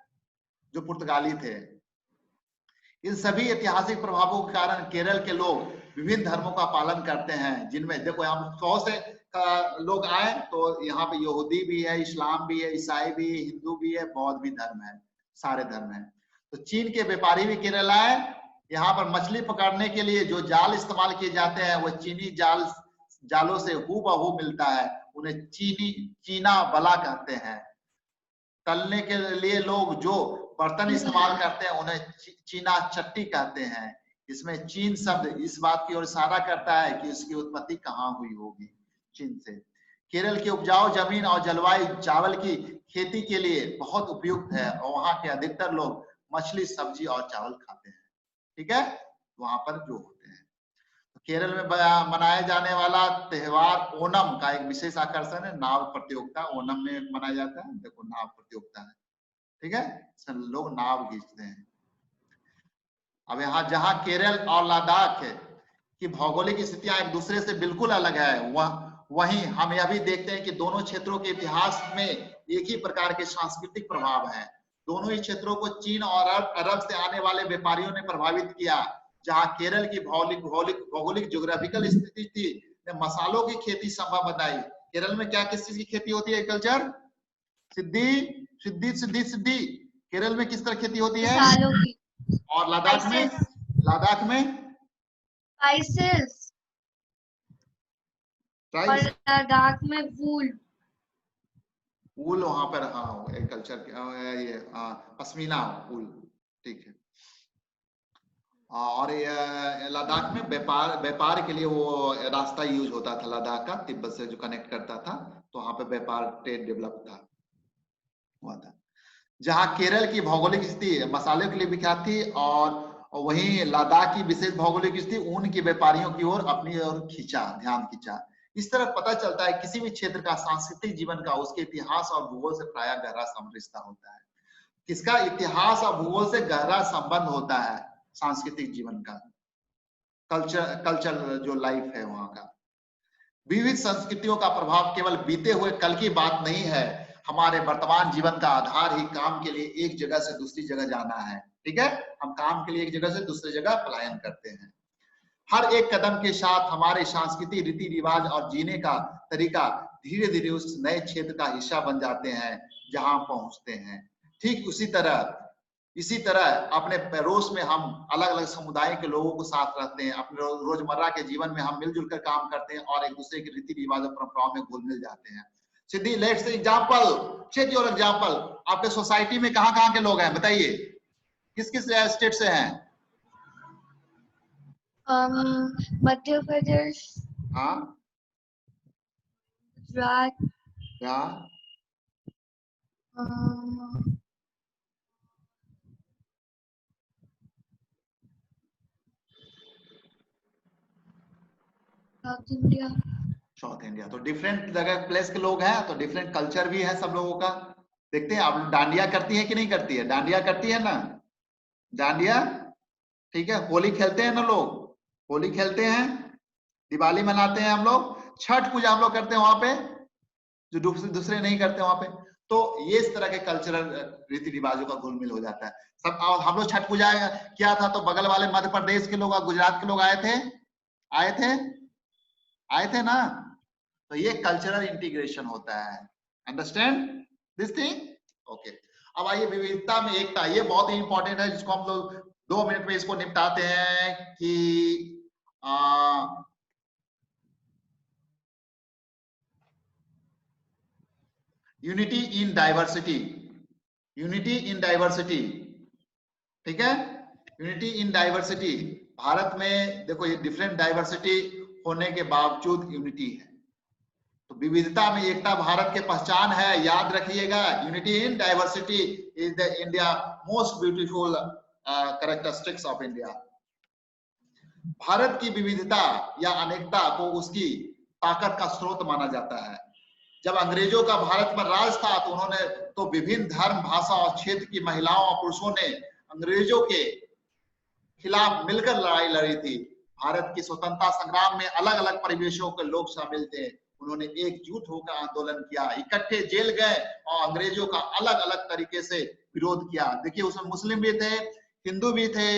जो पुर्तगाली थे। इन सभी ऐतिहासिक प्रभावों के कारण केरल के लोग विभिन्न धर्मों का पालन करते हैं, जिनमें देखो यहाँ 100 से लोग आए तो यहाँ पे यहूदी भी है, इस्लाम भी है, ईसाई भी है, हिंदू भी है, बौद्ध भी धर्म है, सारे धर्म है। तो चीन के व्यापारी भी केरल आए। यहाँ पर मछली पकड़ने के लिए जो जाल इस्तेमाल किए जाते हैं वो चीनी जालों से हूबहू मिलता है। उन्हें चीना बला कहते हैं। तलने के लिए लोग जो बर्तन इस्तेमाल करते हैं उन्हें चीना चट्टी कहते हैं। इसमें चीन शब्द इस बात की ओर इशारा करता है कि उसकी उत्पत्ति कहाँ हुई होगी, चीन से। केरल की उपजाऊ जमीन और जलवायु चावल की खेती के लिए बहुत उपयुक्त है और वहां के अधिकतर लोग मछली, सब्जी और चावल खाते हैं, ठीक है, वहां पर जो होते हैं। केरल में मनाया जाने वाला त्योहार ओणम का एक विशेष आकर्षण है नाव प्रतियोगिता। ओणम में मनाया जाता है, देखो नाव प्रतियोगिता है, ठीक है, इसमें लोग नाव खींचते हैं। अब यहाँ जहाँ केरल और लद्दाख की भौगोलिक स्थितियां एक दूसरे से बिल्कुल अलग है, वहीं हम यह भी देखते हैं कि दोनों क्षेत्रों के इतिहास में एक ही प्रकार के सांस्कृतिक प्रभाव हैं। दोनों ही क्षेत्रों को चीन और अरब से आने वाले व्यापारियों ने प्रभावित किया। जहाँ केरल की भौगोलिक ज्योग्राफिकल स्थिति थी, मसालों की खेती संभव बताई। केरल में क्या किस चीज की खेती होती है? कल्चर सिद्धि सिद्धि सिद्धि सिद्धि केरल में किस तरह खेती होती है? और लद्दाख में? लद्दाख में स्पाइसेस, और लद्दाख में वूल वहां पर, हाँ, कल्चर ये पश्मीना वूल, ठीक है। और लद्दाख में व्यापार के लिए वो रास्ता यूज होता था लद्दाख का, तिब्बत से जो कनेक्ट करता था, तो वहां पे व्यापार ट्रेड डेवलप हुआ था। जहाँ केरल की भौगोलिक स्थिति मसाले के लिए विख्यात थी और वहीं लद्दाख की विशेष भौगोलिक स्थिति ऊन के व्यापारियों की ओर अपनी ओर ध्यान खींचा। इस तरह पता चलता है किसी भी क्षेत्र का सांस्कृतिक जीवन का उसके इतिहास और भूगोल से प्राय गहरा रिश्ता होता है। किसका? इतिहास और भूगोल से गहरा संबंध होता है सांस्कृतिक जीवन का, कल्चर जो लाइफ है वहां का। विविध संस्कृतियों का प्रभाव केवल बीते हुए कल की बात नहीं है। हमारे वर्तमान जीवन का आधार ही काम के लिए एक जगह से दूसरी जगह जाना है, ठीक है, हम काम के लिए एक जगह से दूसरी जगह पलायन करते हैं। हर एक कदम के साथ हमारे सांस्कृतिक रीति रिवाज और जीने का तरीका धीरे धीरे उस नए क्षेत्र का हिस्सा बन जाते हैं जहां पहुंचते हैं। ठीक इसी तरह अपने पड़ोस में हम अलग अलग समुदाय के लोगों को साथ रहते हैं। अपने रोजमर्रा के जीवन में हम मिलजुल कर काम करते हैं और एक दूसरे के रीति रिवाज और परंपराओं में घुल मिल जाते हैं। Siddhi, let's example, check your example. आपके सोसाइटी में कहाँ के लोग हैं बताइए, किस किस स्टेट से हैं? मध्य प्रदेश, हाँ, गुजरात, क्या, साउथ इंडिया। तो डिफरेंट जगह प्लेस के लोग हैं, तो डिफरेंट कल्चर भी है सब लोगों का। देखते हैं आप लोग डांडिया करती है कि नहीं करती है? डांडिया करती है ना, डांडिया, ठीक है। होली खेलते हैं ना लोग, होली खेलते हैं, दिवाली मनाते हैं हम लोग, छठ पूजा हम लोग करते हैं वहां पे, जो दूसरे नहीं करते वहां पे। तो ये इस तरह के कल्चरल रीति रिवाजों का घुलमिल हो जाता है सब। और हम लोग छठ पूजा किया था तो बगल वाले मध्य प्रदेश के लोग और गुजरात के लोग आए थे आए थे ना। तो ये कल्चरल इंटीग्रेशन होता है। Understand this thing? ओके। अब आइए विविधता में एकता, ये बहुत ही इंपॉर्टेंट है जिसको हम लोग 2 मिनट में इसको निपटाते हैं कि unity in diversity. Unity in diversity, ठीक है। यूनिटी इन डाइवर्सिटी, भारत में देखो ये डिफरेंट डाइवर्सिटी होने के बावजूद यूनिटी है। तो विविधता में एकता भारत के पहचान है, याद रखिएगा। Unity in diversity is the India most beautiful characteristics of India. Bharat की विविधता या अनेकता को उसकी ताकत का स्रोत माना जाता है। जब अंग्रेजों का भारत पर राज था तो उन्होंने तो विभिन्न धर्म, भाषा और क्षेत्र की महिलाओं और पुरुषों ने अंग्रेजों के खिलाफ मिलकर लड़ाई लड़ी थी। भारत की स्वतंत्रता संग्राम में अलग अलग परिवेशों के लोग शामिल थे। उन्होंने एकजुट होकर आंदोलन किया, इकट्ठे जेल गए और अंग्रेजों का अलग अलग तरीके से विरोध किया। देखिए उसमें मुस्लिम भी थे, हिंदू भी थे,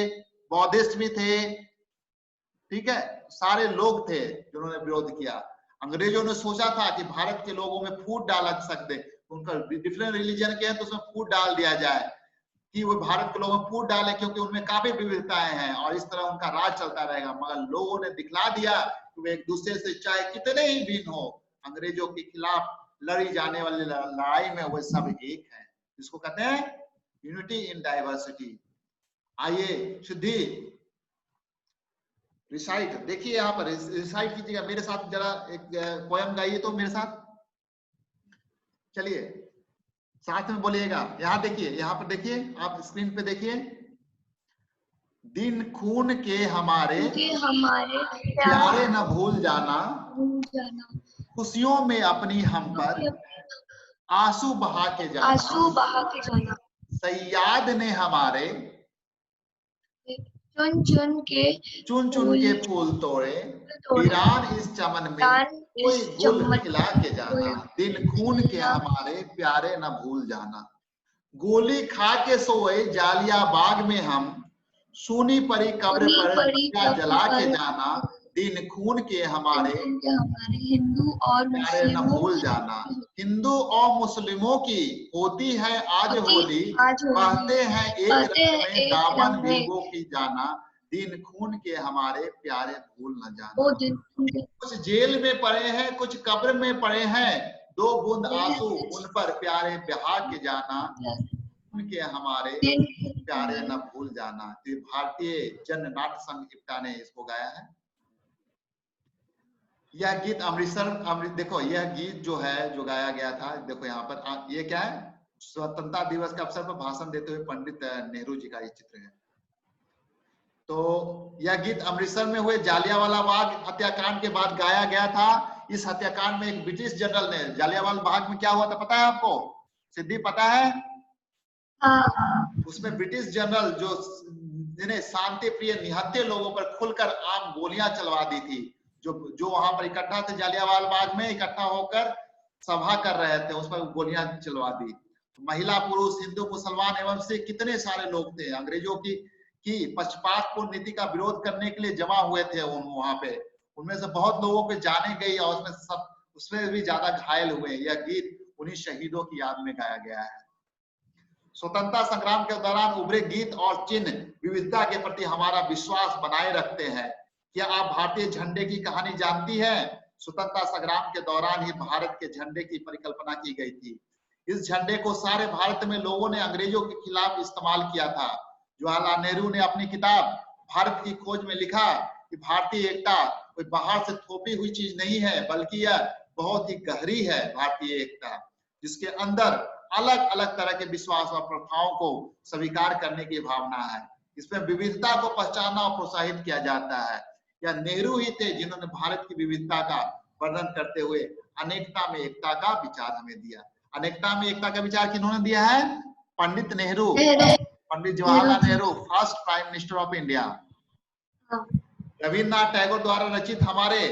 बौद्धिस्ट भी थे, ठीक है, सारे लोग थे जिन्होंने विरोध किया। अंग्रेजों ने सोचा था कि भारत के लोगों में फूट डाल सकते, उनका डिफरेंट रिलीजन के हैं तो उसमें फूट डाल दिया जाए कि वो भारत के लोगों में फूट डाले, क्योंकि उनमें काफी विविधताएं हैं और इस तरह उनका राज चलता रहेगा। मगर लोगों ने दिखला दिया कि वे एक दूसरे से चाहे कितने ही भिन्न हो, अंग्रेजों के खिलाफ लड़ी जाने वाली लड़ाई में वे सब एक है, जिसको कहते हैं यूनिटी इन डाइवर्सिटी। आइए सिद्धि रिसाइट, देखिए यहाँ पर रिसाइट कीजिएगा मेरे साथ, जरा एक पोयम गाइए तो मेरे साथ, चलिए साथ में बोलिएगा। यहाँ देखिए, यहाँ पर देखिए, आप स्क्रीन पे देखिए। दिन खून के हमारे प्यारे न भूल जाना, खुशियों में अपनी हम पर आंसू बहा के जाना, सैयाद ने हमारे चुन चुन के फूल तोड़े, वीरान इस चमन में कोई गुल खिला के जाना। दिन खून के हमारे प्यारे न भूल जाना, गोली खा के सोए जालिया बाग में हम, सूनी परी कब्र पर क्या जला के जाना। दिन खून के हमारे हिंदू और प्यारे न भूल जाना। हिंदू और मुस्लिमों की होती है आज होली, कहते हैं एक रंग में दामन भिगो की जाना। दिन खून के हमारे प्यारे भूल न जाना। कुछ जेल में पड़े हैं, कुछ कब्र में पड़े हैं, 2 बूंद आंसू उन पर प्यारे बहा के जाना। उनके हमारे प्यारे न भूल जाना। तो भारतीय जन नाट्य संघ इप्टा ने इसको गाया है। यह गीत अमृत देखो, यह गीत जो है जो गाया गया था, देखो यहाँ पर ये क्या है, स्वतंत्रता दिवस के अवसर पर भाषण देते हुए पंडित नेहरू जी का ये चित्र है। तो यह गीत अमृतसर में हुए जालियांवाला बाग हत्याकांड के बाद गाया गया था। इस हत्याकांड में एक ब्रिटिश जनरल ने, जालियांवाला बाग में क्या हुआ था पता है आपको? सिद्धि पता है? उसमें ब्रिटिश जनरल जो जिन्हें शांति प्रिय निहत्थे लोगों पर खुलकर आम गोलियां चलवा दी थी, जो वहां पर इकट्ठा थे जालियांवाला बाग में, इकट्ठा होकर सभा कर रहे थे, उस पर गोलियां चलवा दी। महिला पुरुष, हिंदू मुसलमान एवं सिख कितने सारे लोग थे, अंग्रेजों की पक्षपातपूर्ण नीति का विरोध करने के लिए जमा हुए थे वहां पे। उनमें से बहुत लोगों पे जाने गई और उसमें भी ज्यादा घायल हुए। यह गीत उन्हीं शहीदों की याद में गाया गया है। स्वतंत्रता संग्राम के दौरान उभरे गीत और चिन्ह विविधता के प्रति हमारा विश्वास बनाए रखते हैं। क्या आप भारतीय झंडे की कहानी जानती हैं? स्वतंत्रता संग्राम के दौरान ही भारत के झंडे की परिकल्पना की गई थी। इस झंडे को सारे भारत में लोगों ने अंग्रेजों के खिलाफ इस्तेमाल किया था। जवाहरलाल नेहरू ने अपनी किताब भारत की खोज में लिखा कि भारतीय एकता कोई बाहर से थोपी हुई चीज नहीं है, बल्कि यह बहुत ही गहरी है। भारतीय एकता जिसके अंदर अलग अलग तरह के विश्वास और प्रथाओं को स्वीकार करने की भावना है। इसमें विविधता को पहचानना और प्रोत्साहित किया जाता है। या नेहरू ही थे जिन्होंने भारत की विविधता का वर्णन करते हुए अनेकता में एकता का विचार हमें दिया। अनेकता में एकता का विचार किन्होंने दिया है? Pandit Nehru, Pandit Jawaharlal Nehru, first prime minister of India. Rabindranath Tagore द्वारा रचित हमारे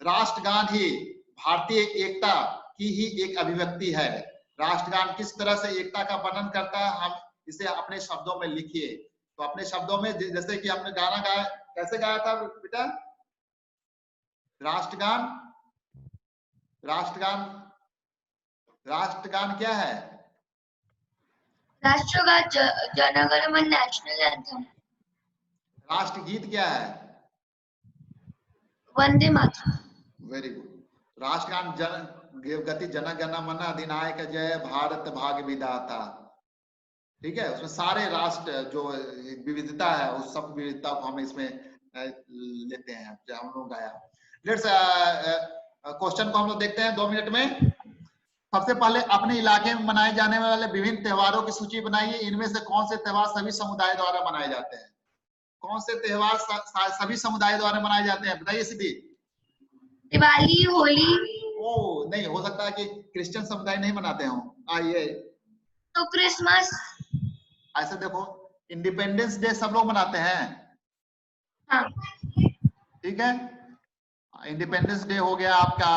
राष्ट्रगान ही भारतीय एकता की ही एक अभिव्यक्ति है। राष्ट्रगान किस तरह से एकता का वर्णन करता है, हम इसे अपने शब्दों में लिखिए। तो अपने शब्दों में जैसे कि हमने गाना गाया, कैसे गाया था बेटा? राष्ट्रगान, राष्ट्रगान, राष्ट्रगान क्या है? राष्ट्रगान जनगण मन नेशनल एंथम। राष्ट्रगीत क्या है? वंदे मातरम। Very good. राष्ट्रगान जन गति जन गण मन अधिनायक जय भारत भाग्य विधाता। ठीक है, उसमें सारे राष्ट्र जो विविधता है उस सब विविधता को हम इसमें लेते हैं, जो हम लोग गाया। लेट्स क्वेश्चन को हम लोग देखते हैं 2 मिनट में। सबसे पहले अपने इलाके में मनाए जाने वाले विभिन्न त्योहारों की सूची बनाइए। इनमें से कौन से त्योहार सभी समुदाय द्वारा मनाए जाते हैं? कौन से त्योहार सभी समुदाय द्वारा मनाए जाते हैं, बताइए सिद्धि। दिवाली, होली। ओ नहीं, हो सकता है कि क्रिश्चियन समुदाय नहीं मनाते हो। आइए, तो क्रिसमस। ऐसे देखो, इंडिपेंडेंस डे सब लोग मनाते हैं। हाँ। ठीक है, इंडिपेंडेंस डे हो गया आपका,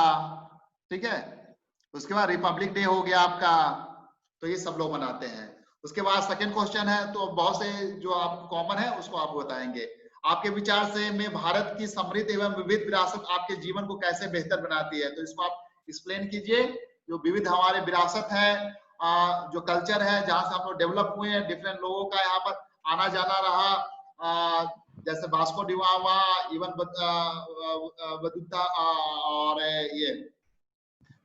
ठीक है। उसके बाद रिपब्लिक डे हो गया आपका, तो ये सब लोग मनाते हैं। उसके बाद सेकंड क्वेश्चन है, तो बहुत से जो आपको कॉमन है उसको आप बताएंगे। आपके विचार से में भारत की समृद्ध एवं विविध विरासत आपके जीवन को कैसे बेहतर बनाती है? तो इसको आप एक्सप्लेन कीजिए। जो विविध हमारे विरासत है, जो कल्चर है, जहां से हम लोग डेवलप हुए हैं, डिफरेंट लोगों का यहाँ पर आना जाना रहा, जैसे वास्को डिगामा, इवन बदुता और ये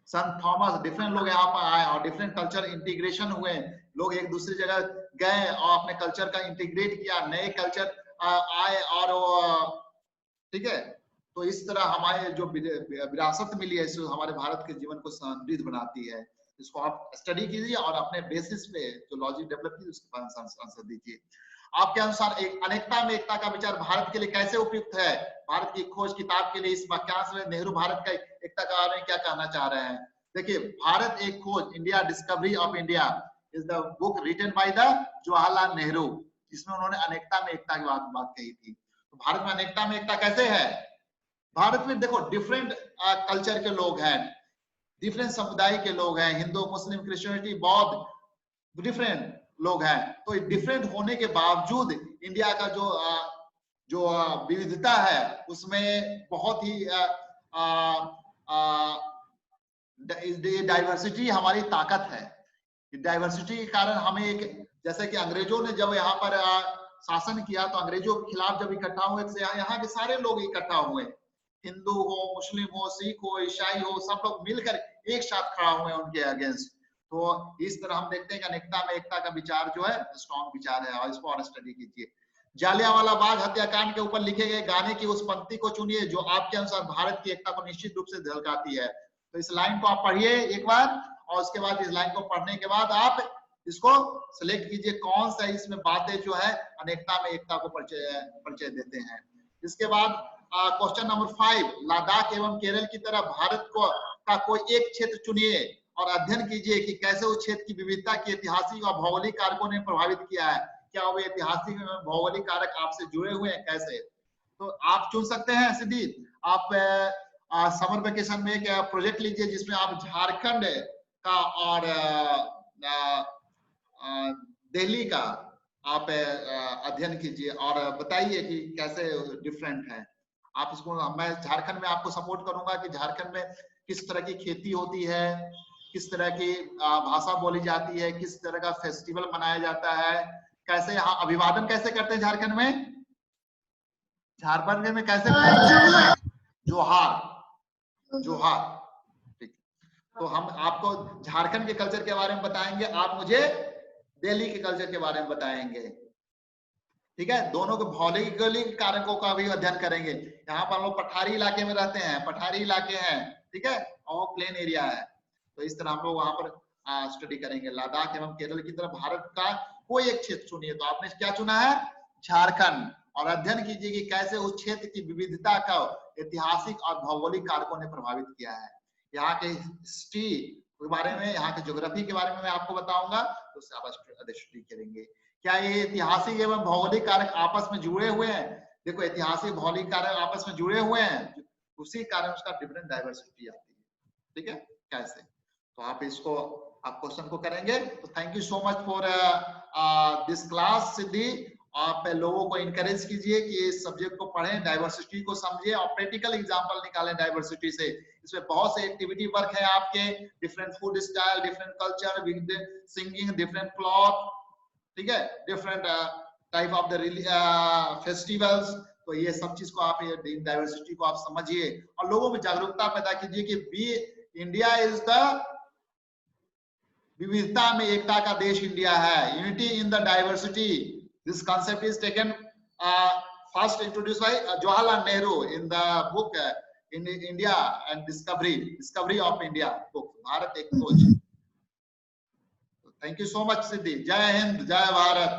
संत थॉमस, डिफरेंट लोग यहाँ पर आए और डिफरेंट कल्चर इंटीग्रेशन हुए। लोग एक दूसरी जगह गए और अपने कल्चर का इंटीग्रेट किया, नए कल्चर आए और ठीक है। तो इस तरह हमारे जो विरासत मिली है हमारे भारत के जीवन को समृद्ध बनाती है। इसको आप स्टडी कीजिए और अपने बेसिस पे जो लॉजिक डेवलप कीजिए उसके बाद आंसर दीजिए। आपके अनुसार एक अनेकता में एकता का विचार भारत के लिए कैसे उपयुक्त है? भारत की खोज किताब के लिए इस वाक्यांश में नेहरू भारत का एकता के बारे में क्या कहना चाह रहे हैं? देखिए, Bharat Ek Khoj, India discovery of India is the book written by the Jawaharlal Nehru, जिसमें उन्होंने अनेकता में एकता की बात कही थी। तो भारत में अनेकता में एकता कैसे है? भारत में देखो डिफरेंट कल्चर के लोग हैं, डिफरेंट समुदाय के लोग हैं, हिंदू, मुस्लिम, क्रिश्चियनिटी, बौद्ध, डिफरेंट लोग हैं। तो डिफरेंट होने के बावजूद इंडिया का जो विविधता है उसमें बहुत ही डाइवर्सिटी हमारी ताकत है। डाइवर्सिटी के कारण हमें एक, जैसे कि अंग्रेजों ने जब यहाँ पर शासन किया तो अंग्रेजों के खिलाफ जब इकट्ठा हुए, यहाँ के सारे लोग इकट्ठा हुए, हिंदू हो, मुस्लिम हो, सिख हो, ईसाई हो, सब लोग मिलकर एक साथ खड़ा हुए उनके अगेंस्ट। तो इस तरह हम देखते हैं कि अनेकता में एकता का विचार जो है स्ट्रॉन्ग विचार है, और इसको और स्टडी कीजिए। जालियांवाला बाग हत्याकांड के ऊपर लिखे गए गाने की उस पंक्ति को चुनिए जो आपके अनुसार भारत की एकता को निश्चित रूप से झलकाती है। तो इस लाइन को आप पढ़िए एक बार, और उसके बाद इस लाइन को पढ़ने के बाद आप इसको सिलेक्ट कीजिए कौन सा इसमें बातें जो है अनेकता में एकता को परिचय देते हैं। इसके बाद क्वेश्चन नंबर 5, लद्दाख एवं केरल की तरह भारत का कोई एक क्षेत्र चुनिए और अध्ययन कीजिए कि कैसे उस क्षेत्र की विविधता की ऐतिहासिक और भौगोलिक कारकों ने प्रभावित किया है। क्या वो ऐतिहासिक और भौगोलिक कारक आपसे जुड़े हुए हैं, कैसे? तो आप चुन सकते हैं सिद्धि। आप समर वेकेशन में एक प्रोजेक्ट लीजिए जिसमें आप झारखंड का और दिल्ली का आप अध्ययन कीजिए और बताइए कि कैसे डिफरेंट है। आप इसको, मैं झारखंड में आपको सपोर्ट करूंगा कि झारखंड में किस तरह की खेती होती है, किस तरह की भाषा बोली जाती है, किस तरह का फेस्टिवल मनाया जाता है, कैसे यहाँ अभिवादन कैसे करते हैं झारखंड में, झारखंड में कैसे जोहार, जोहार। ठीक, तो हम आपको झारखंड के कल्चर के बारे में बताएंगे, आप मुझे दिल्ली के कल्चर के बारे में बताएंगे। ठीक है, दोनों के भौगोलिक कारकों का भी अध्ययन करेंगे। यहाँ पर हम लोग पठारी इलाके में रहते हैं, पठारी इलाके हैं, ठीक है, और प्लेन एरिया है। तो इस तरह हम लोग वहां पर स्टडी करेंगे। लद्दाख एवं केरल की तरफ भारत का कोई एक क्षेत्र चुनिए। तो आपने क्या चुना है? झारखंड। और अध्ययन कीजिए कि कैसे उस क्षेत्र की विविधता का ऐतिहासिक और भौगोलिक कारकों ने प्रभावित किया है। यहाँ के हिस्ट्री के बारे में, यहाँ के ज्योग्राफी के बारे में मैं आपको बताऊंगा, तो उससे आप स्टडी करेंगे। क्या ये ऐतिहासिक एवं भौगोलिक कारक आपस में जुड़े हुए हैं? देखो, ऐतिहासिक भौगोलिक कारक आपस में जुड़े हुए हैं, उसी कारण उसका डिफरेंट डाइवर्सिटी आती है। ठीक है, कैसे? तो आप इसको आप क्वेश्चन को करेंगे। तो thank you so much for this class Siddhi. आप लोगों को इनकरेज कीजिए कि इस सब्जेक्ट को पढ़ें, डाइवर्सिटी को समझिए और प्रैक्टिकल एग्जांपल निकालें डाइवर्सिटी से। इसमें बहुत से एक्टिविटी वर्क है आपके, different food style, different culture, singing, different cloth, ठीक है, different type of the festivals. तो ये सब चीज को आप डाइवर्सिटी को आप समझिए और लोगों में जागरूकता पैदा कीजिए कि बी इंडिया इज द विविधता में एकता का देश इंडिया है, unity in the diversity. This concept is taken first introduce by Jawaharlal Nehru in the book in India and discovery of India book, Bharat Ek खोज। थैंक यू सो मच सिद्धि। जय हिंद, जय भारत।